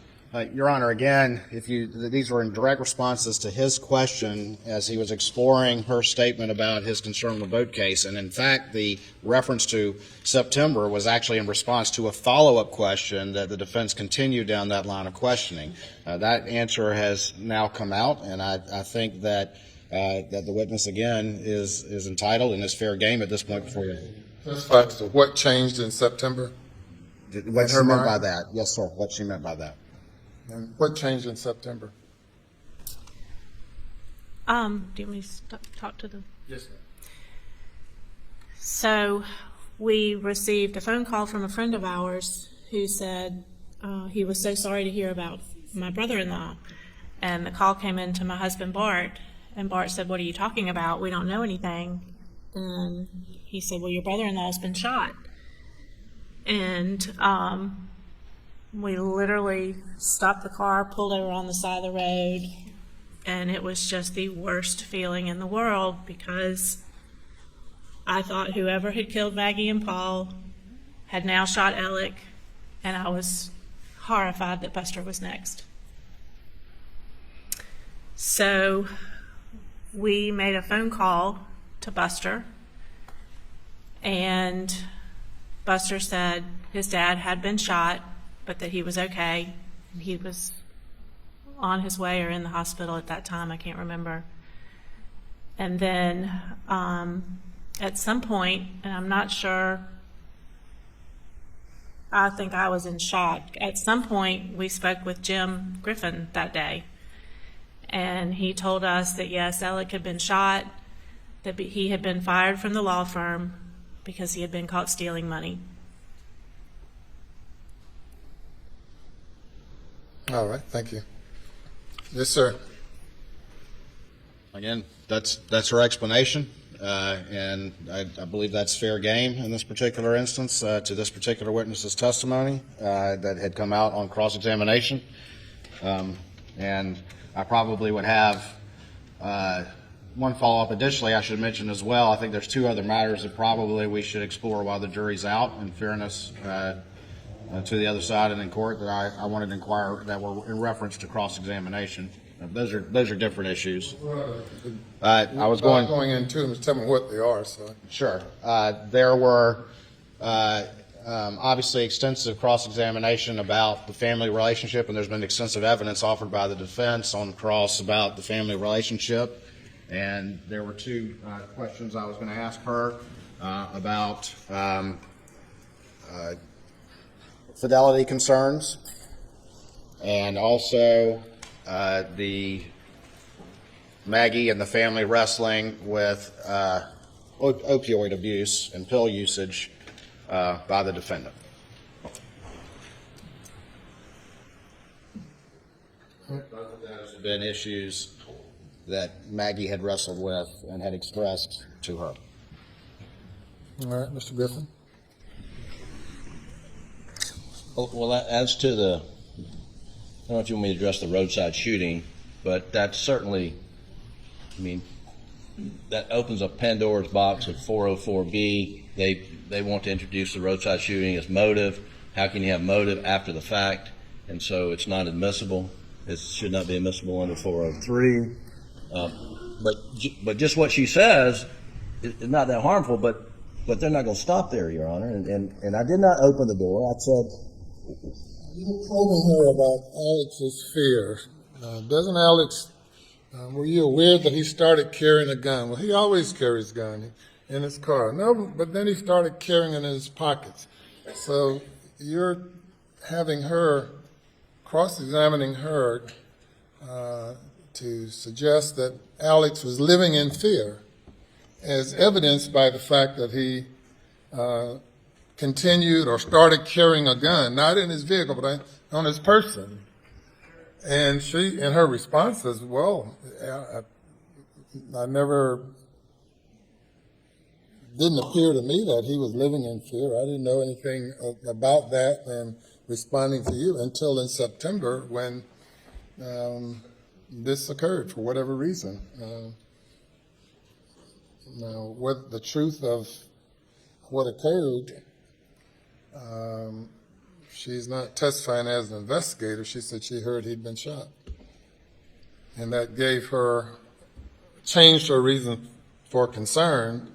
Your Honor, again, these were in direct responses to his question as he was exploring her statement about his concern with the boat case. And in fact, the reference to September was actually in response to a follow-up question that the defense continued down that line of questioning. That answer has now come out, and I think that that the witness, again, is entitled and is fair game at this point before you. Testify to what changed in September? What she her meant mind? by that. Yes, sir, what she meant by that. And what changed in September? Do you want me to talk to the? Yes, ma'am. So we received a phone call from a friend of ours who said he was so sorry to hear about my brother-in-law. And the call came in to my husband, Bart, and Bart said, "What are you talking about? We don't know anything." And he said, "Well, your brother-in-law's been shot." And we literally stopped the car, pulled over on the side of the road, and it was just the worst feeling in the world because I thought whoever had killed Maggie and Paul had now shot Alec, and I was horrified that Buster was next. So we made a phone call to Buster, and Buster said his dad had been shot, but that he was okay. He was on his way or in the hospital at that time, I can't remember. And then at some point, and I'm not sure, I think I was in shock. At some point, we spoke with Jim Griffin that day, and he told us that yes, Alec had been shot, that he had been fired from the law firm because he had been caught stealing money. All right, thank you. Yes, sir. Again, that's her explanation, and I believe that's fair game in this particular instance to this particular witness's testimony that had come out on cross-examination. And I probably would have one follow-up. Additionally, I should mention as well, I think there's two other matters that probably we should explore while the jury's out, in fairness to the other side and in court, that I wanted to inquire that were in reference to cross-examination. Those are different issues. I was going into them, tell me what they are. So Sure. There were obviously extensive cross-examination about the family relationship, and there's been extensive evidence offered by the defense on cross about the family relationship. And there were two questions I was going to ask her about fidelity concerns, and also the Maggie and the family wrestling with opioid abuse and pill usage by the defendant. Both of those have been issues that Maggie had wrestled with and had expressed to her. all right, Mr. Griffin. Well, as to the, I don't know if you want me to address the roadside shooting, but that's certainly, I mean, that opens up Pandora's box of 404B. They want to introduce the roadside shooting as motive. How can you have motive after the fact? And so it's not admissible. It should not be admissible under 403. But just what she says is not that harmful, but they're not going to stop there, Your Honor. And I did not open the door. I said, You told her about Alex's fear. Doesn't Alex, were you aware that he started carrying a gun? Well, he always carries a gun in his car. No, but then he started carrying it in his pockets. So you're having her, cross-examining her to suggest that Alex was living in fear, as evidenced by the fact that he continued or started carrying a gun, not in his vehicle, but on his person. And she, in her response, says, well, I never, didn't appear to me that he was living in fear. I didn't know anything about that and responding to you until in September when this occurred for whatever reason. Now, what the truth of what occurred, she's not testifying as an investigator. She said she heard he'd been shot. And that gave her, changed her reason for concern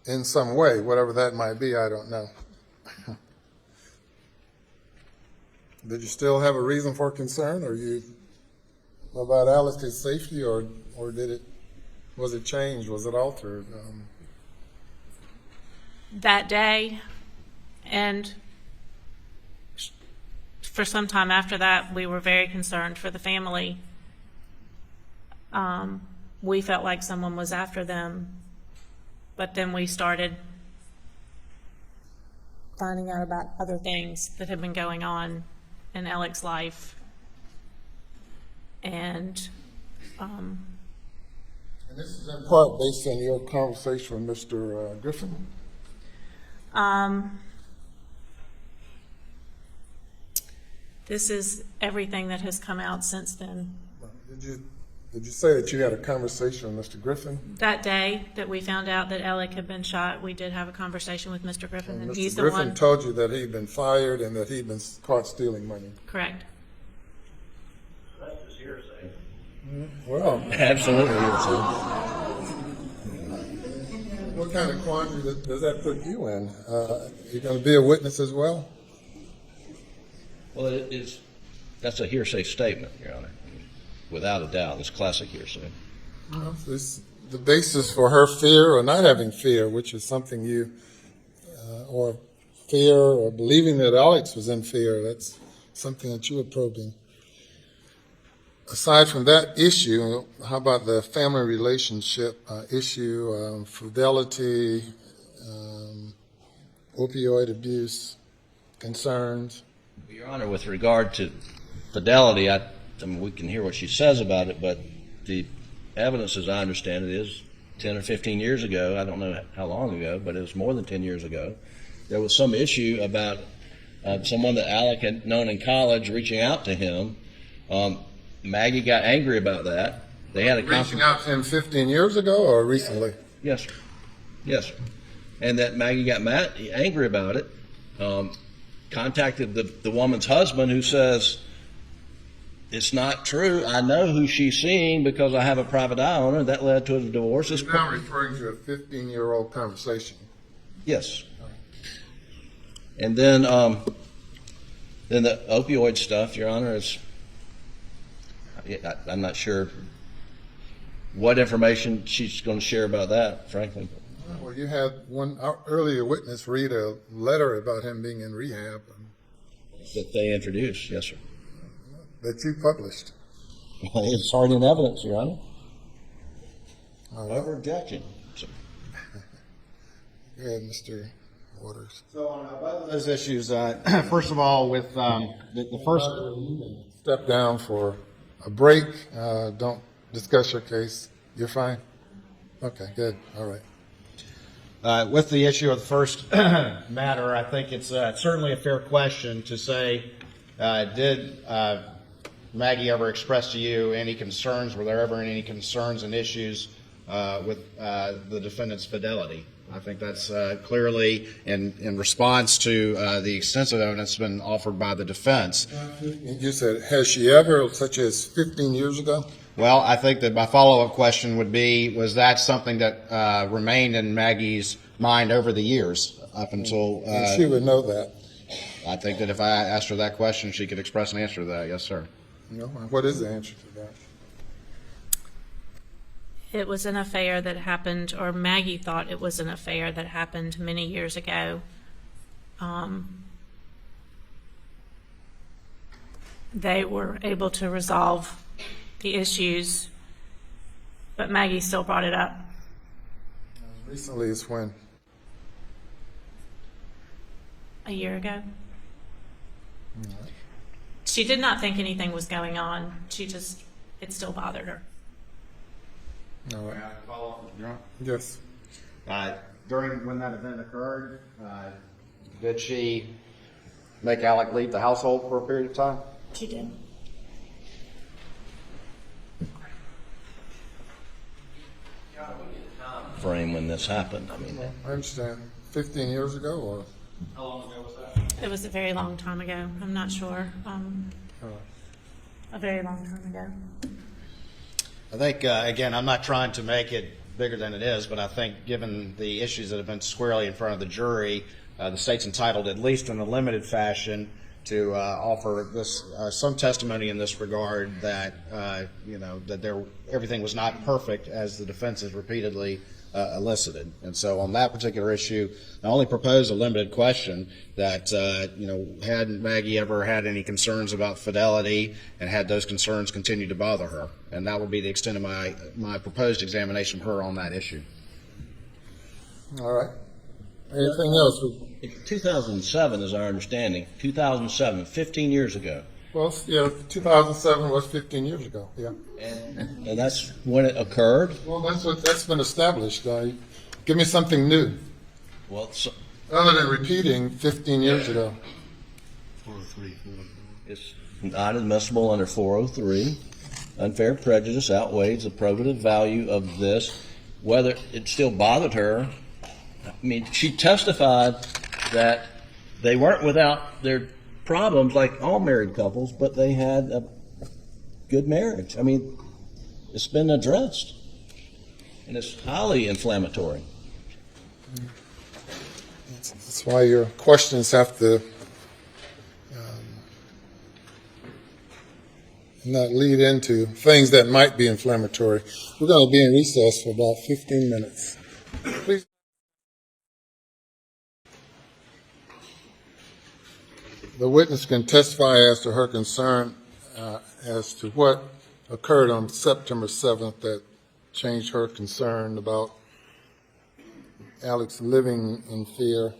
in some way, whatever that might be, I don't know. Did you still have a reason for concern, or you about Alex's safety, or was it changed? Was it altered? That day, and for some time after that, we were very concerned for the family. We felt like someone was after them, but then we started finding out about other things that had been going on in Alex's life. And And this is in part based on your conversation with Mr. Griffin? this is everything that has come out since then. Did you say that you had a conversation with Mr. Griffin? That day that we found out that Alec had been shot, we did have a conversation with Mr. Griffin, and he's Mr. the Griffin one. told you that he'd been fired and that he'd been caught stealing money. Correct. Well, Absolutely. what kind of quandary does that put you in? You going to be a witness as well? Well, that's a hearsay statement, Your Honor. Without a doubt, it's classic hearsay. It's the basis for her fear or not having fear, which is something you, or fear or believing that Alex was in fear. That's something that you were probing. Aside from that issue, how about the family relationship issue, fidelity, opioid abuse, concerns? Your Honor, with regard to fidelity, I mean, we can hear what she says about it, but the evidence, as I understand it, is 10 or 15 years ago. I don't know how long ago, but it was more than 10 years ago. There was some issue about someone that Alec had known in college reaching out to him. Maggie got angry about that. They had a Reaching out to him 15 years ago or recently? Yes, sir. Yes, sir. And that Maggie got angry about it. Contacted the woman's husband, who says, "It's not true. I know who she's seeing because I have a private eye on her." That led to a divorce. You're now referring to a 15-year-old conversation. Yes. And then the opioid stuff, Your Honor, is I'm not sure what information she's going to share about that, frankly. Well, you had one earlier witness read a letter about him being in rehab That they introduced, yes, sir. that you published. It's already in evidence, Your Honor. All right. Over objection. So, Go ahead, Mr. Waters. So on both of those issues, first of all, with the first. Step down for a break. Don't discuss your case. You're fine? Okay, good. All right. With the issue of the first matter, I think it's certainly a fair question to say, did Maggie ever express to you any concerns? Were there ever any concerns and issues with the defendant's fidelity? I think that's clearly in response to the extensive evidence that's been offered by the defense. You said, has she ever, such as 15 years ago? Well, I think that my follow-up question would be, was that something that remained in Maggie's mind over the years up until... And she would know that. I think that if I asked her that question, she could express an answer to that. Yes, sir. No? What is the answer to that? It was an affair that happened, or Maggie thought it was an affair that happened many years ago. They were able to resolve the issues, but Maggie still brought it up. Recently is when? A year ago. She did not think anything was going on. It still bothered her. All right. May I follow up, Your Honor? Yes. During when that event occurred, did she make Alec leave the household for a period of time? She did. frame when this happened. I mean, I understand. 15 years ago, or? How long ago was that? It was a very long time ago. I'm not sure. A very long time ago. I think, again, I'm not trying to make it bigger than it is, but I think given the issues that have been squarely in front of the jury, the state's entitled, at least in a limited fashion, to offer this some testimony in this regard that that everything was not perfect, as the defense has repeatedly elicited. And so on that particular issue, I only proposed a limited question that had Maggie ever had any concerns about fidelity, and had those concerns continued to bother her, and that would be the extent of my proposed examination of her on that issue. All right. Anything else? 2007 is our understanding. 2007, 15 years ago. Well, yeah, 2007 was 15 years ago, yeah. And that's when it occurred? Well, that's been established. Give me something new, Well, other than repeating 15 years ago. it's not admissible under 403. Unfair prejudice outweighs the probative value of this. Whether it still bothered her, I mean, she testified that they weren't without their problems like all married couples, but they had a good marriage. I mean, it's been addressed, and it's highly inflammatory. That's why your questions have to not lead into things that might be inflammatory. We're going to be in recess for about 15 minutes. Please. The witness can testify as to her concern as to what occurred on September 7th that changed her concern about Alex living in fear.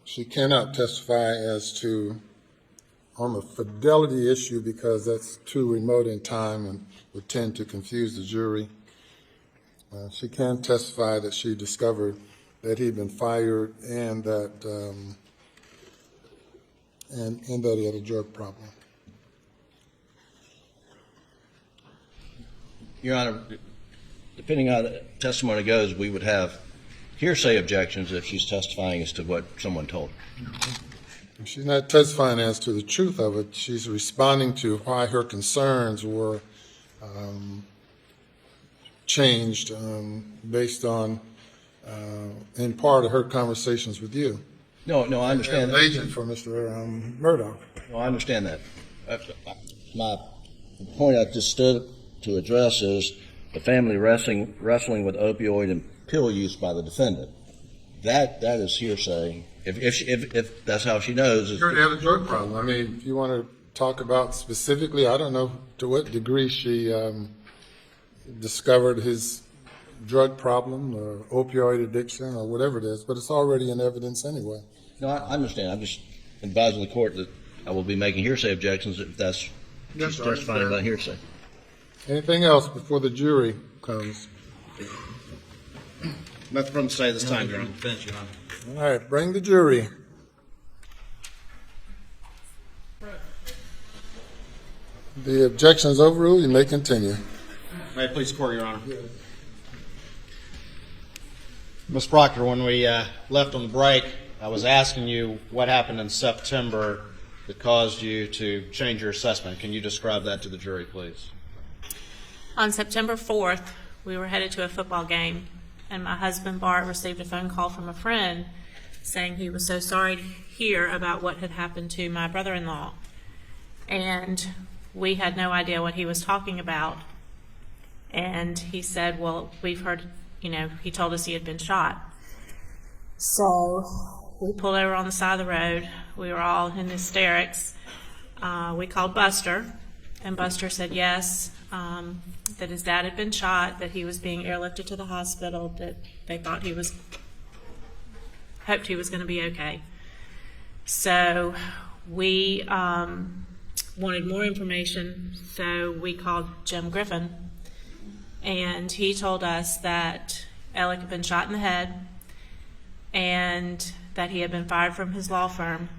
She cannot testify as to on the fidelity issue because that's too remote in time and would tend to confuse the jury. She can testify that she discovered that he'd been fired and that and that he had a drug problem. Your Honor, depending on how the testimony goes, we would have hearsay objections if she's testifying as to what someone told her. She's not testifying as to the truth of it. She's responding to why her concerns were changed based on, in part, of her conversations with you. No, I understand An that. agent for Mr. Murdaugh. No, I understand that. My point I just stood to address is the family wrestling with opioid and pill use by the defendant. That is hearsay. If that's how she knows. Sure, they have a drug problem. I mean, if you want to talk about specifically, I don't know to what degree she discovered his drug problem or opioid addiction or whatever it is, but it's already in evidence anyway. No, I understand. I'm just advising the court that I will be making hearsay objections if that's Yes, she's sir, testifying about hearsay. Anything else before the jury comes? Nothing from the state this time, Your Honor. All right, bring the jury. The objection is overruled. You may continue. May it please the court, Your Honor. Ms. Proctor, when we left on the break, I was asking you what happened in September that caused you to change your assessment. Can you describe that to the jury, please? On September 4th, we were headed to a football game, and my husband, Bart, received a phone call from a friend saying he was so sorry to hear about what had happened to my brother-in-law. And we had no idea what he was talking about. And he said, well, we've heard, he told us he had been shot. So we pulled over on the side of the road. We were all in hysterics. We called Buster, and Buster said yes, that his dad had been shot, that he was being airlifted to the hospital, that they thought hoped he was going to be okay. So we wanted more information, so we called Jim Griffin, and he told us that Alec had been shot in the head and that he had been fired from his law firm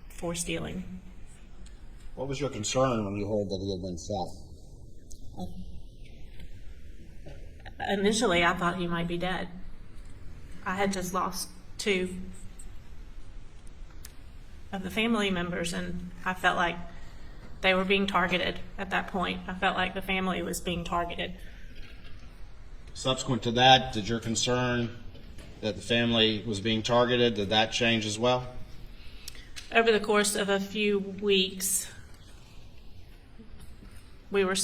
for stealing. What was your concern when you heard that he had been shot? Initially, I thought he might be dead. I had just lost 2 of the family members, and I felt like they were being targeted at that point. I felt like the family was being targeted. Subsequent to that, did your concern that the family was being targeted? Did that change as well? Over the course of a few weeks, we were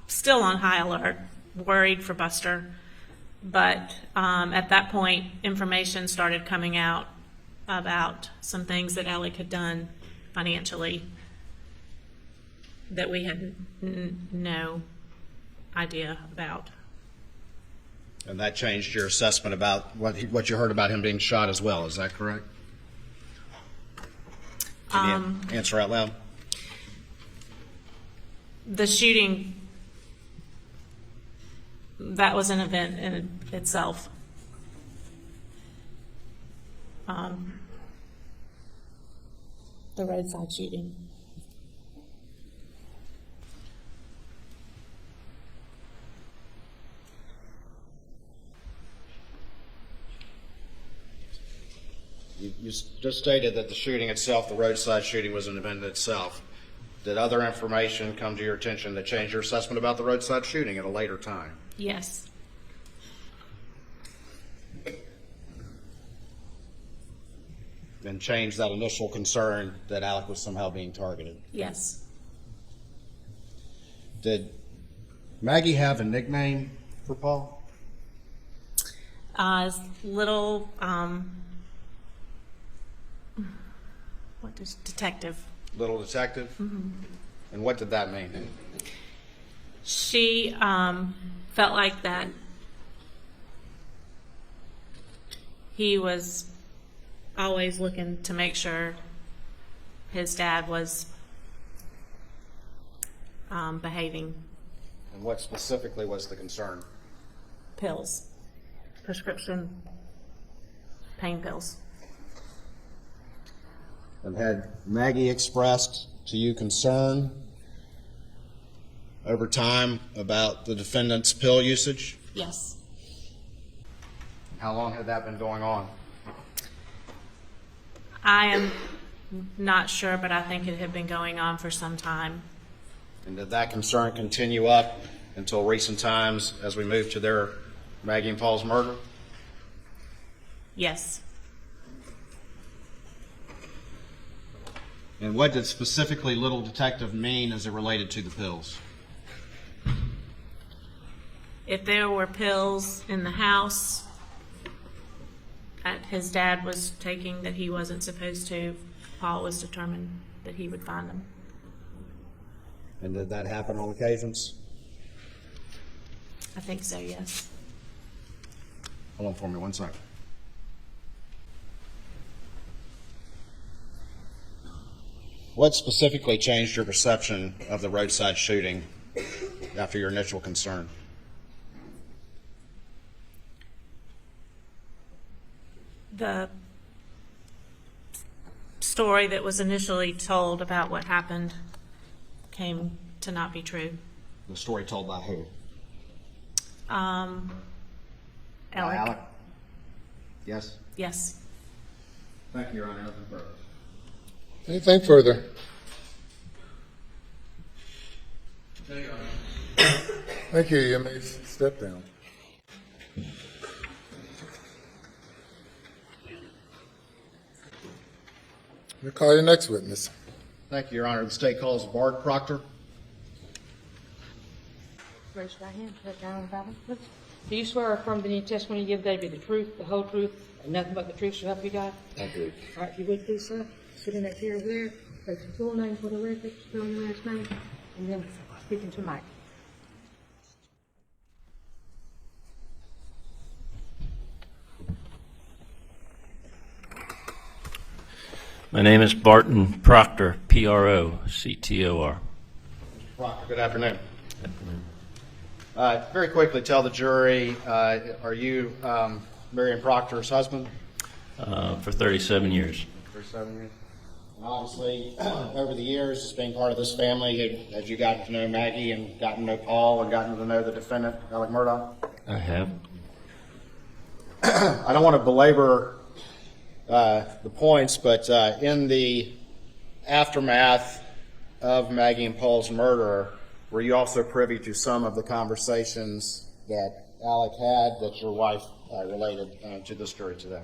still on high alert, worried for Buster. But at that point, information started coming out about some things that Alec had done financially that we had no idea about. And that changed your assessment about what you heard about him being shot as well. Is that correct? Can you answer out loud? The shooting, that was an event in itself. The roadside shooting. You just stated that the shooting itself, the roadside shooting, was an event in itself. Did other information come to your attention that changed your assessment about the roadside shooting at a later time? Yes. And changed that initial concern that Alec was somehow being targeted? Yes. Did Maggie have a nickname for Paul? Little, what is detective? Little Detective? Mm-hmm. And what did that mean? She felt like that he was always looking to make sure his dad was behaving. And what specifically was the concern? Pills. Prescription pain pills. And had Maggie expressed to you concern over time about the defendant's pill usage? Yes. How long had that been going on? I am not sure, but I think it had been going on for some time. And did that concern continue up until recent times as we moved to their Maggie and Paul's murder? Yes. And what did specifically Little Detective mean as it related to the pills? If there were pills in the house that his dad was taking that he wasn't supposed to, Paul was determined that he would find them. And did that happen on occasions? I think so, yes. Hold on for me 1 second. What specifically changed your perception of the roadside shooting after your initial concern? The story that was initially told about what happened came to not be true. The story told by who? Alec. By Alec? Yes? Yes. Thank you, Your Honor. Nothing further. Anything further? Thank you. You may step down. We'll call your next witness. Thank you, Your Honor. The state calls Bart Proctor. Raise your right hand, put down on the Bible, please. Do you swear or affirm that any testimony you give today be the truth, the whole truth, and nothing but the truth so help you God? I do. All right, if you would please, sir, sit in that chair over there, place your full name for the record, spell your last name, and then speak into the mic. My name is Barton Proctor, Proctor. Proctor, good afternoon. Very quickly, tell the jury, are you Marian Proctor's husband? For 37 years. 37 years. And obviously, over the years, as being part of this family, as you gotten to know Maggie and gotten to know Paul and gotten to know the defendant, Alec Murdaugh? I have. I don't want to belabor the points, but in the aftermath of Maggie and Paul's murder, were you also privy to some of the conversations that Alec had that your wife related to this jury today?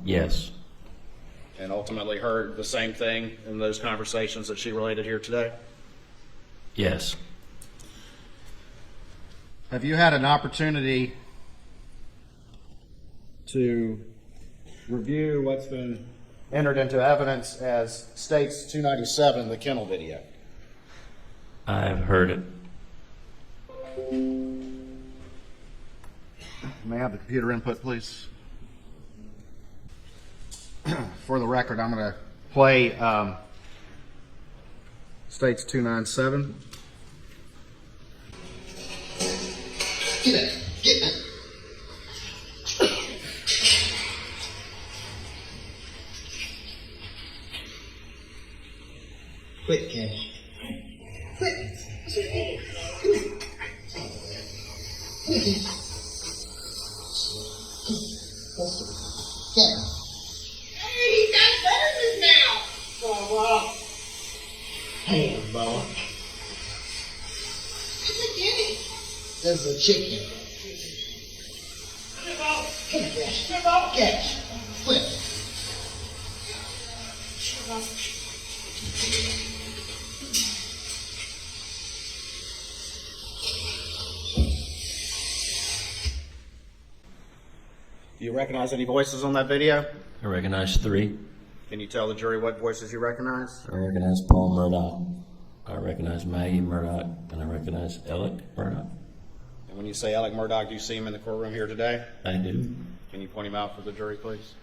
Yes. And ultimately heard the same thing in those conversations that she related here today? Yes. Have you had an opportunity to review what's been entered into evidence as states 297, the kennel video? I've heard it. May I have the computer input, please? For the record, I'm going to play states 297. Get up. Get up. Quit, Cash. Quit. Cash. Hey, that's better now. Oh, hey, Bubba. It's a guinea. There's a chicken. Come here, Cash. Cash. Quit. Do you recognize any voices on that video? I recognize 3. Can you tell the jury what voices you recognize? I recognize Paul Murdaugh. I recognize Maggie Murdaugh, and I recognize Alec Murdaugh. And when you say Alec Murdaugh, do you see him in the courtroom here today? I do. Can you point him out for the jury, please?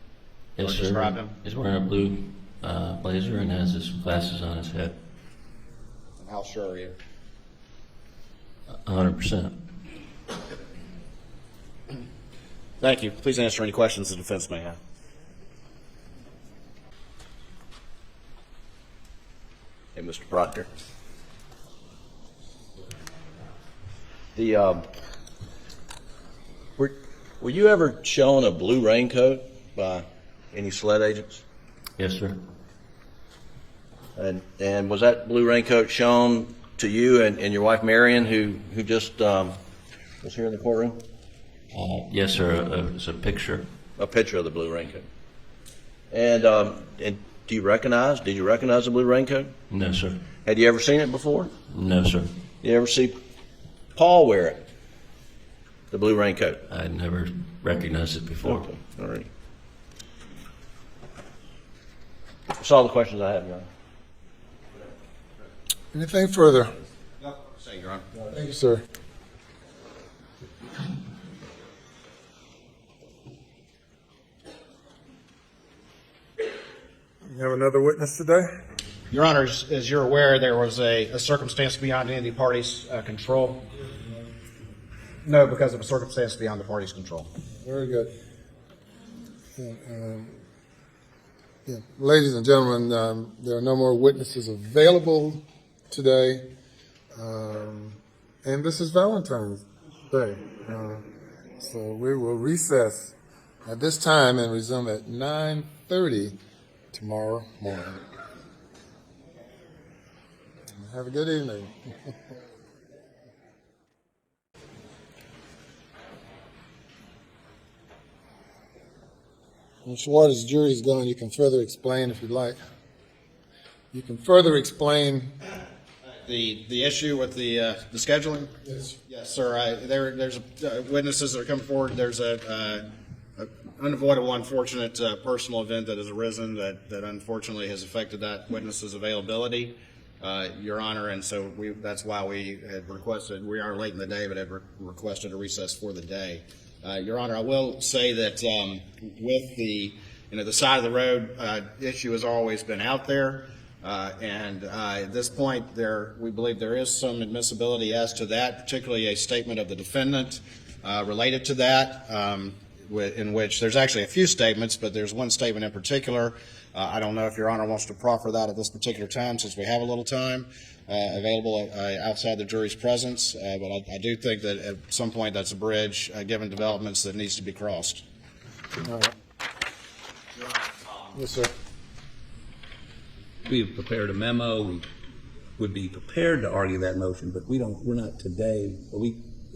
Yes, Or sir. describe him? He's wearing a blue blazer and has his glasses on his head. And how sure are you? 100%. Thank you. Please answer any questions the defense may have. Hey, Mr. Proctor. The were you ever shown a blue raincoat by any SLED agents? Yes, sir. And was that blue raincoat shown to you and your wife Marian, who just was here in the courtroom? Yes, sir. It's a picture. A picture of the blue raincoat. And did you recognize the blue raincoat? No, sir. Had you ever seen it before? No, sir. You ever see Paul wear it? The blue raincoat? I never recognized it before. Okay. All right. That's all the questions I have, Your Honor. Anything further? No, say, Your Honor. Thank you, sir. You have another witness today? Your Honor, as you're aware, there was a circumstance beyond any of the parties' control. No, because of a circumstance beyond the parties' control. Very good. Yeah. Ladies and gentlemen, there are no more witnesses available today. And this is Valentine's Day. So we will recess at this time and resume at 9:30 tomorrow morning. Have a good evening. Mr. Waters, the jury's gone. You can further explain if you'd like. You can further explain. The issue with the scheduling? Yes. Yes, sir. There's witnesses that are coming forward. There's a unavoidable, unfortunate personal event that has arisen that unfortunately has affected that witness's availability, Your Honor, and so that's why we had requested. We are late in the day, but had requested a recess for the day. Your Honor, I will say that with the side of the road issue has always been out there. And at this point, we believe there is some admissibility as to that, particularly a statement of the defendant related to that, in which there's actually a few statements, but there's one statement in particular. I don't know if Your Honor wants to proffer that at this particular time, since we have a little time available outside the jury's presence. But I do think that at some point that's a bridge, given developments, that needs to be crossed. All right. Yes, sir. We have prepared a memo. We would be prepared to argue that motion, but we're not today.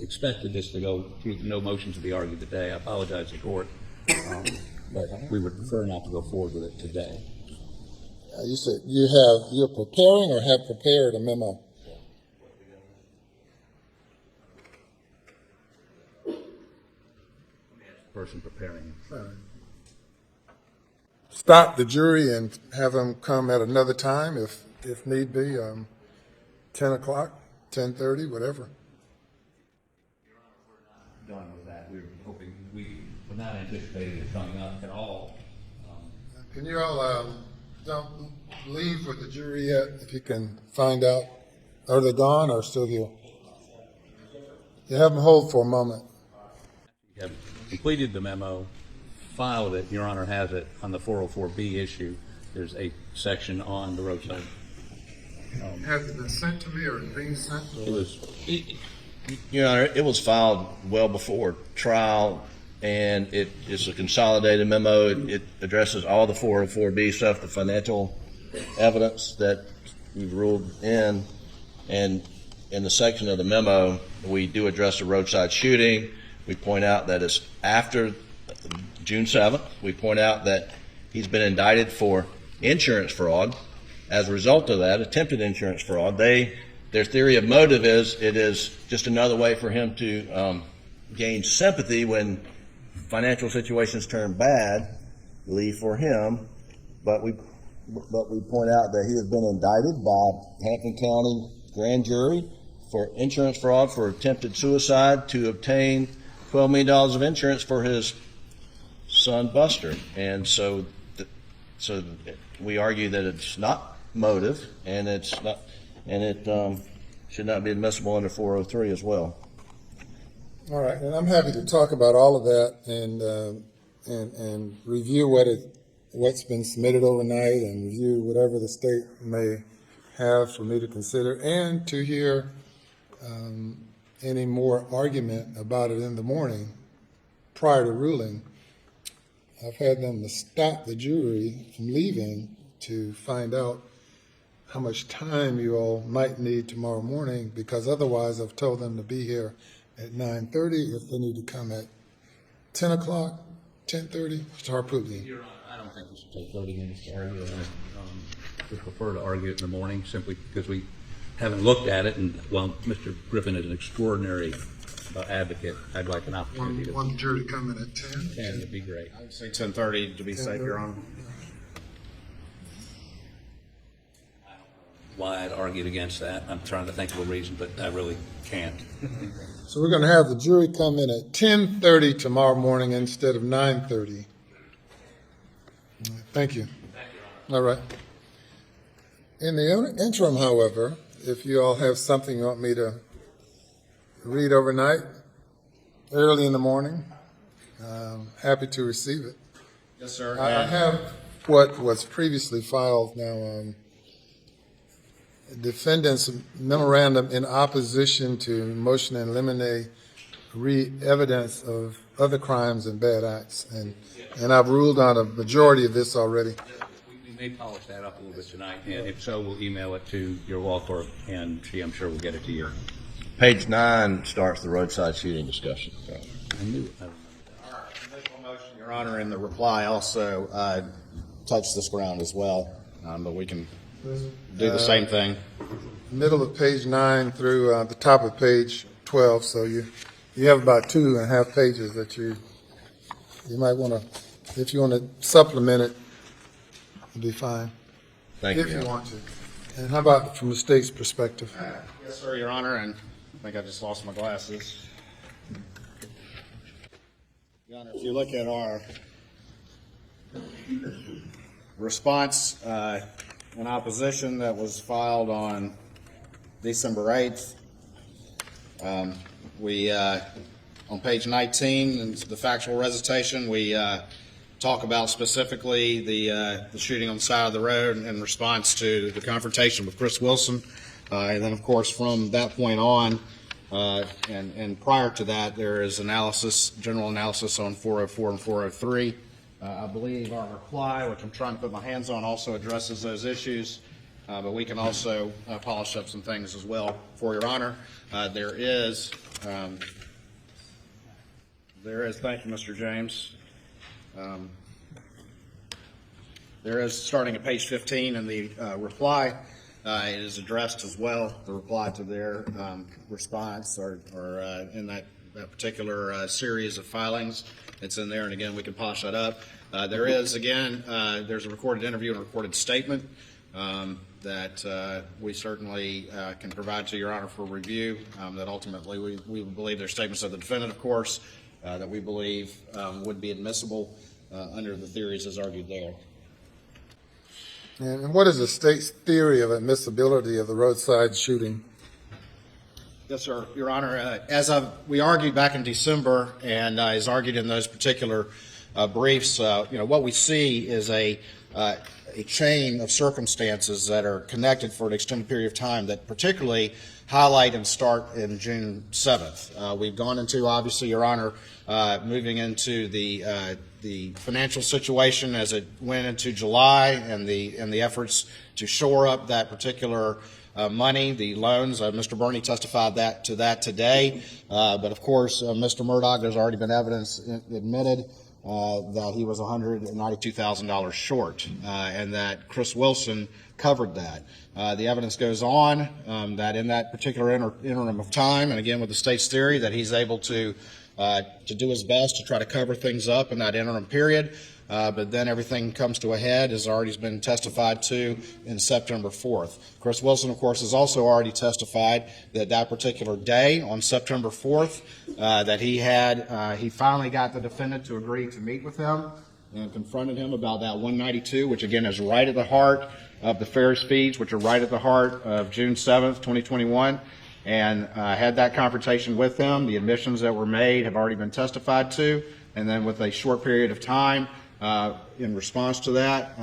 expected this to go through, no motion to be argued today. I apologize to court, but we would prefer not to go forward with it today. You said you're preparing or have prepared a memo? Person preparing. Stop the jury and have them come at another time if need be, 10 o'clock, 10:30, whatever. Done with that. We were hoping, we were not anticipating it coming up at all. Can you all don't leave with the jury yet if you can find out? Are they gone or still here? You have them hold for a moment. You have completed the memo, filed it. Your Honor has it on the 404B issue. There's a section on the roadside. Has it been sent to me or being sent? It was. Your Honor, it was filed well before trial, and it is a consolidated memo. It addresses all the 404B stuff, the financial evidence that we've ruled in, and in the section of the memo, we do address the roadside shooting. We point out that it's after June 7th. We point out that he's been indicted for insurance fraud. As a result of that, attempted insurance fraud, their theory of motive is it is just another way for him to gain sympathy when financial situations turn badly for him. But we point out that he has been indicted by Hampton County grand jury for insurance fraud for attempted suicide to obtain $12 million of insurance for his son Buster. And so we argue that it's not motive, and it should not be admissible under 403 as well. All right, and I'm happy to talk about all of that and review what's been submitted overnight and review whatever the state may have for me to consider and to hear any more argument about it in the morning prior to ruling. I've had them to stop the jury from leaving to find out how much time you all might need tomorrow morning, because otherwise I've told them to be here at 9:30 if they need to come at 10 o'clock, 10:30, start proving. Your Honor, I don't think we should take 30 minutes to argue. We prefer to argue it in the morning simply because we haven't looked at it, and while Mr. Griffin is an extraordinary advocate, I'd like an opportunity to. One jury coming at 10? 10 would be great. I would say 10:30 to be safe, Your Honor. Why I'd argued against that. I'm trying to think of a reason, but I really can't. So we're going to have the jury come in at 10:30 tomorrow morning instead of 9:30. Thank you. All right. In the interim, however, if you all have something you want me to read overnight, early in the morning, happy to receive it. Yes, sir. I have what was previously filed now. Defendant's memorandum in opposition to motion in limine re-evidence of other crimes and bad acts, and I've ruled on a majority of this already. We may polish that up a little bit tonight, and if so, we'll email it to your law clerk, and she, I'm sure, will get it to you. Page 9 starts the roadside shooting discussion. I knew it. I remember that. Our initial motion, Your Honor, and the reply also touched this ground as well, but we can do the same thing. Middle of page 9 through the top of page 12, so you have about 2.5 pages that you might want to, if you want to supplement it, it'll be fine. Thank you. If you want to. And how about from the state's perspective? Yes, sir, Your Honor, and I think I just lost my glasses. Your Honor, if you look at our response in opposition that was filed on December 8th, we, on page 19, in the factual recitation, we talk about specifically the shooting on the side of the road in response to the confrontation with Chris Wilson. And then, of course, from that point on, and prior to that, there is analysis, general analysis on 404 and 403. I believe our reply, which I'm trying to put my hands on, also addresses those issues. but we can also polish up some things as well for Your Honor. There is, thank you, Mr. James. There is, starting at page 15 in the reply, it is addressed as well, the reply to their response or in that particular series of filings. It's in there, and again, we can polish that up. There is, again, there's a recorded interview and a recorded statement that we certainly can provide to Your Honor for review, that ultimately we believe they're statements of the defendant, of course, that we believe would be admissible under the theories as argued there. And what is the state's theory of admissibility of the roadside shooting? Yes, sir, Your Honor. We argued back in December, and as argued in those particular briefs, what we see is a chain of circumstances that are connected for an extended period of time that particularly highlight and start in June 7th. We've gone into, obviously, Your Honor, moving into the financial situation as it went into July and the efforts to shore up that particular money, the loans. Mr. Burney testified to that today. But of course, Mr. Murdaugh, there's already been evidence admitted that he was $192,000 short, and that Chris Wilson covered that. The evidence goes on that in that particular interim of time, and again with the state's theory, that he's able to do his best to try to cover things up in that interim period. But then everything comes to a head, as already been testified to in September 4th. Chris Wilson, of course, has also already testified that that particular day on September 4th, that he finally got the defendant to agree to meet with him and confronted him about that 192, which again is right at the heart of the Ferris fees, which are right at the heart of June 7th, 2021. And had that confrontation with him. The admissions that were made have already been testified to. And then with a short period of time, in response to that,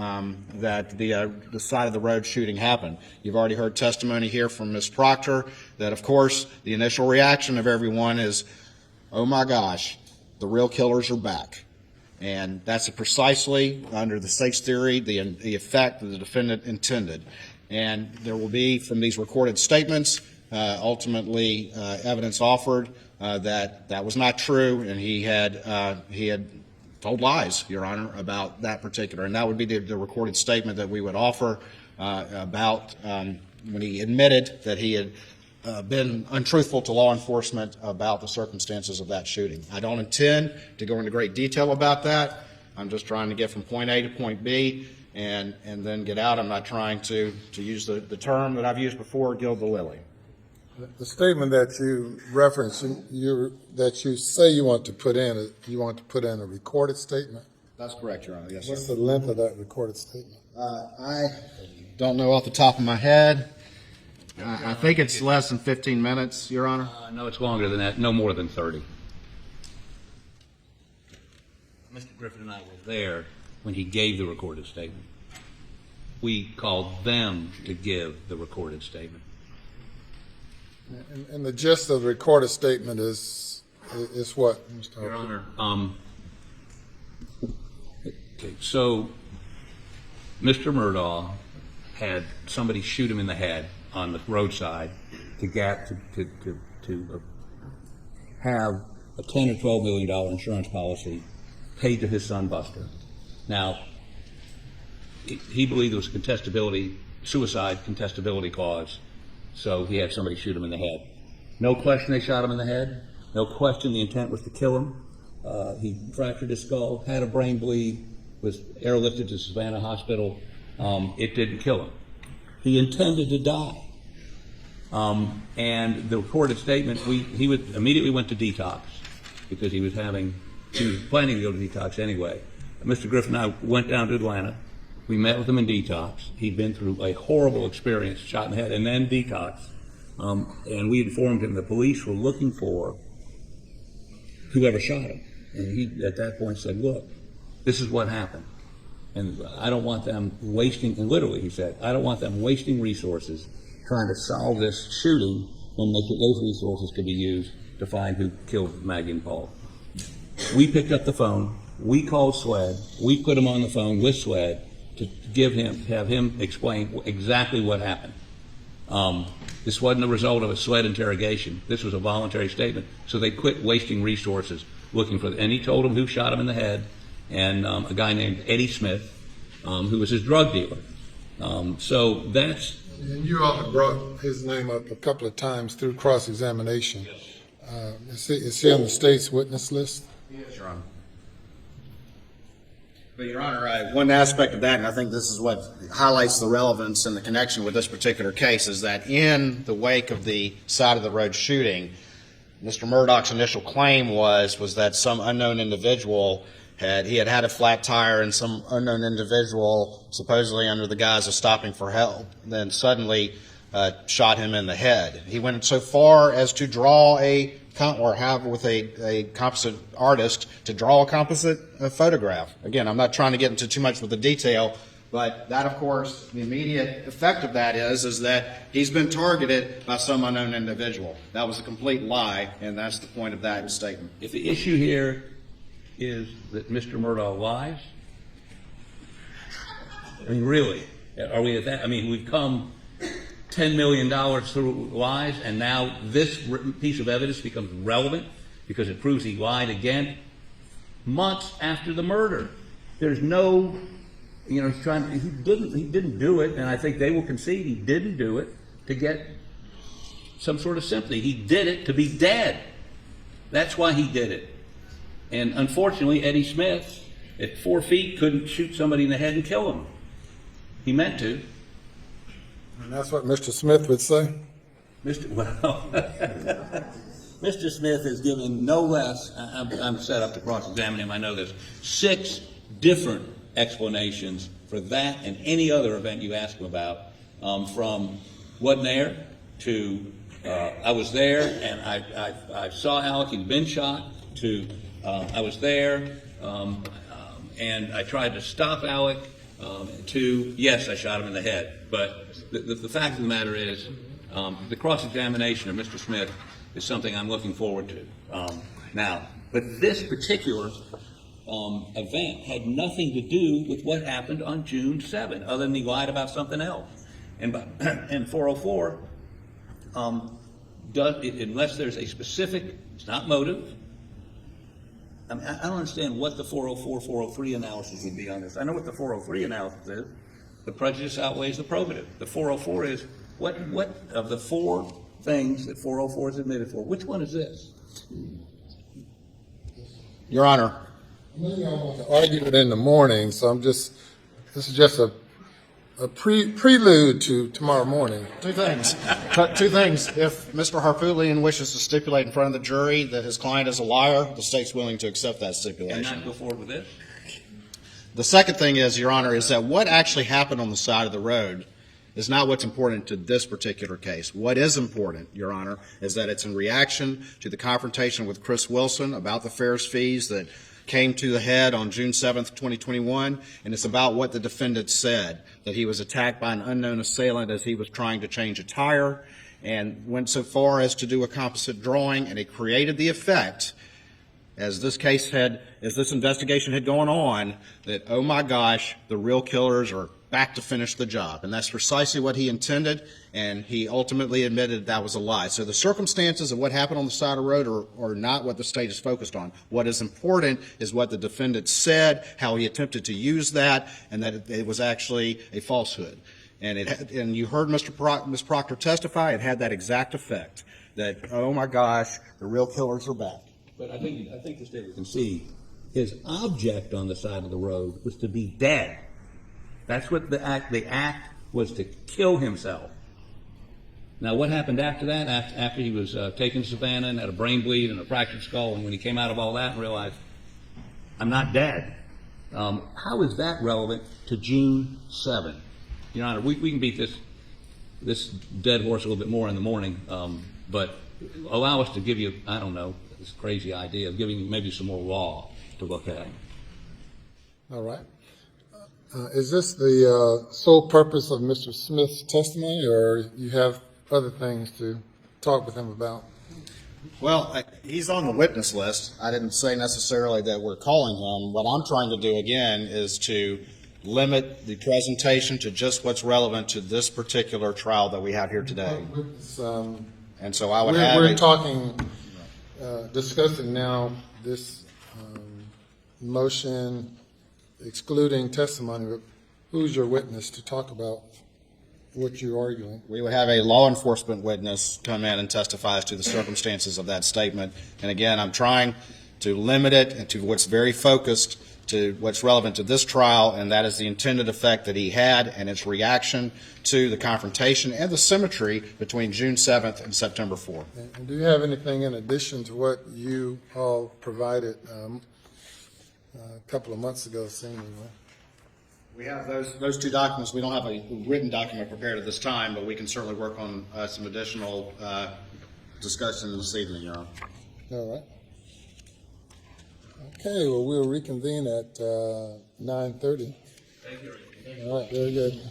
that the side of the road shooting happened. You've already heard testimony here from Ms. Proctor that, of course, the initial reaction of everyone is, oh my gosh, the real killers are back. And that's precisely, under the state's theory, the effect that the defendant intended. And there will be, from these recorded statements, ultimately evidence offered that was not true, and he had told lies, Your Honor, about that particular. And that would be the recorded statement that we would offer about when he admitted that he had been untruthful to law enforcement about the circumstances of that shooting. I don't intend to go into great detail about that. I'm just trying to get from point A to point B and then get out. I'm not trying to use the term that I've used before, gild the lily. The statement that you referenced, that you say you want to put in a recorded statement? That's correct, Your Honor. Yes, What's sir. the length of that recorded statement? I don't know off the top of my head. I think it's less than 15 minutes, Your Honor. No, it's longer than that, no more than 30. Mr. Griffin and I were there when he gave the recorded statement. We called them to give the recorded statement. And the gist of the recorded statement is what, Mr. Your Harper? Honor, okay, so Mr. Murdaugh had somebody shoot him in the head on the roadside to have a $10 or $12 million insurance policy paid to his son Buster. Now, he believed it was suicide contestability clause, so he had somebody shoot him in the head. No question they shot him in the head. No question the intent was to kill him. He fractured his skull, had a brain bleed, was airlifted to Savannah Hospital. It didn't kill him. He intended to die. And the recorded statement, he immediately went to detox because he was planning to go to detox anyway. Mr. Griffin and I went down to Atlanta. We met with him in detox. He'd been through a horrible experience, shot in the head, and then detox. And we informed him the police were looking for whoever shot him. And he, at that point, said, look, this is what happened. And I don't want them wasting, and literally he said, I don't want them wasting resources trying to solve this shooting when those resources could be used to find who killed Maggie and Paul. We picked up the phone. We called SWED. We put him on the phone with SWED. to have him explain exactly what happened. This wasn't the result of a SLED interrogation. This was a voluntary statement. So they quit wasting resources looking for, and he told him who shot him in the head, and a guy named Eddie Smith, who was his drug dealer. So that's. And you all have brought his name up a couple of times through cross-examination. Is he on the state's witness list? Yes, Your Honor. But, Your Honor, one aspect of that, and I think this is what highlights the relevance and the connection with this particular case, is that in the wake of the side of the road shooting, Mr. Murdaugh's initial claim was that some unknown individual had a flat tire, and some unknown individual, supposedly under the guise of stopping for help, then suddenly shot him in the head. He went so far as to draw a composite artist to draw a composite photograph. Again, I'm not trying to get into too much with the detail, but that, of course, the immediate effect of that is that he's been targeted by some unknown individual. That was a complete lie, and that's the point of that statement. If the issue here is that Mr. Murdaugh lies, I mean, really, are we at that? I mean, we've come $10 million through lies, and now this piece of evidence becomes relevant because it proves he lied again months after the murder. There's no, he didn't do it, and I think they will concede he didn't do it to get some sort of sympathy. He did it to be dead. That's why he did it. And unfortunately, Eddie Smith, at 4 feet, couldn't shoot somebody in the head and kill him. He meant to. And that's what Mr. Smith would say? Mr. Smith is given no less, I'm set up to cross-examine him, I know this, 6 different explanations for that and any other event you ask him about, from wasn't there to I was there and I saw Alec, he'd been shot, to I was there and I tried to stop Alec, to yes, I shot him in the head. But the fact of the matter is, the cross-examination of Mr. Smith is something I'm looking forward to now. But this particular event had nothing to do with what happened on June 7, other than he lied about something else. And 404, unless there's a specific, it's not motive. I mean, I don't understand what the 404, 403 analysis would be on this. I know what the 403 analysis is. The prejudice outweighs the probative. The 404 is, what of the 4 things that 404 is admitted for, which one is this? Your Honor. Maybe I want to argue it in the morning, so this is just a prelude to tomorrow morning. 2 things. 2 things. If Mr. Harpootlian wishes to stipulate in front of the jury that his client is a liar, the state's willing to accept that stipulation. And not go forward with this? The second thing is, Your Honor, is that what actually happened on the side of the road is not what's important to this particular case. What is important, Your Honor, is that it's in reaction to the confrontation with Chris Wilson about the fares fees that came to the head on June 7th, 2021, and it's about what the defendant said, that he was attacked by an unknown assailant as he was trying to change a tire, and went so far as to do a composite drawing, and it created the effect, as this investigation had gone on, that, oh my gosh, the real killers are back to finish the job. And that's precisely what he intended, and he ultimately admitted that was a lie. So the circumstances of what happened on the side of the road are not what the state is focused on. What is important is what the defendant said, how he attempted to use that, and that it was actually a falsehood. And you heard Ms. Proctor testify. It had that exact effect, that, oh my gosh, the real killers are back. But I think the state would concede his object on the side of the road was to be dead. That's what the act was, to kill himself. Now, what happened after that? After he was taken to Savannah and had a brain bleed and a fractured skull, and when he came out of all that and realized, I'm not dead. How is that relevant to June 7? Your Honor, we can beat this dead horse a little bit more in the morning, but allow us to give you, I don't know, this crazy idea of giving you maybe some more law to look at. All right. Is this the sole purpose of Mr. Smith's testimony, or you have other things to talk with him about? Well, he's on the witness list. I didn't say necessarily that we're calling him. What I'm trying to do, again, is to limit the presentation to just what's relevant to this particular trial that we have here today. Witness, And so I would have. we're a- talking, discussing now this motion excluding testimony. But who's your witness to talk about what you're arguing? We would have a law enforcement witness come in and testify as to the circumstances of that statement. And again, I'm trying to limit it and to what's very focused to what's relevant to this trial, and that is the intended effect that he had and its reaction to the confrontation and the symmetry between June 7th and September 4th. And do you have anything in addition to what you all provided a couple of months ago, seemingly? We have those two documents. We don't have a written document prepared at this time, but we can certainly work on some additional discussion this evening, Your Honor. All right. Okay, well, we'll reconvene at 9:30. Thank you. All right, very good.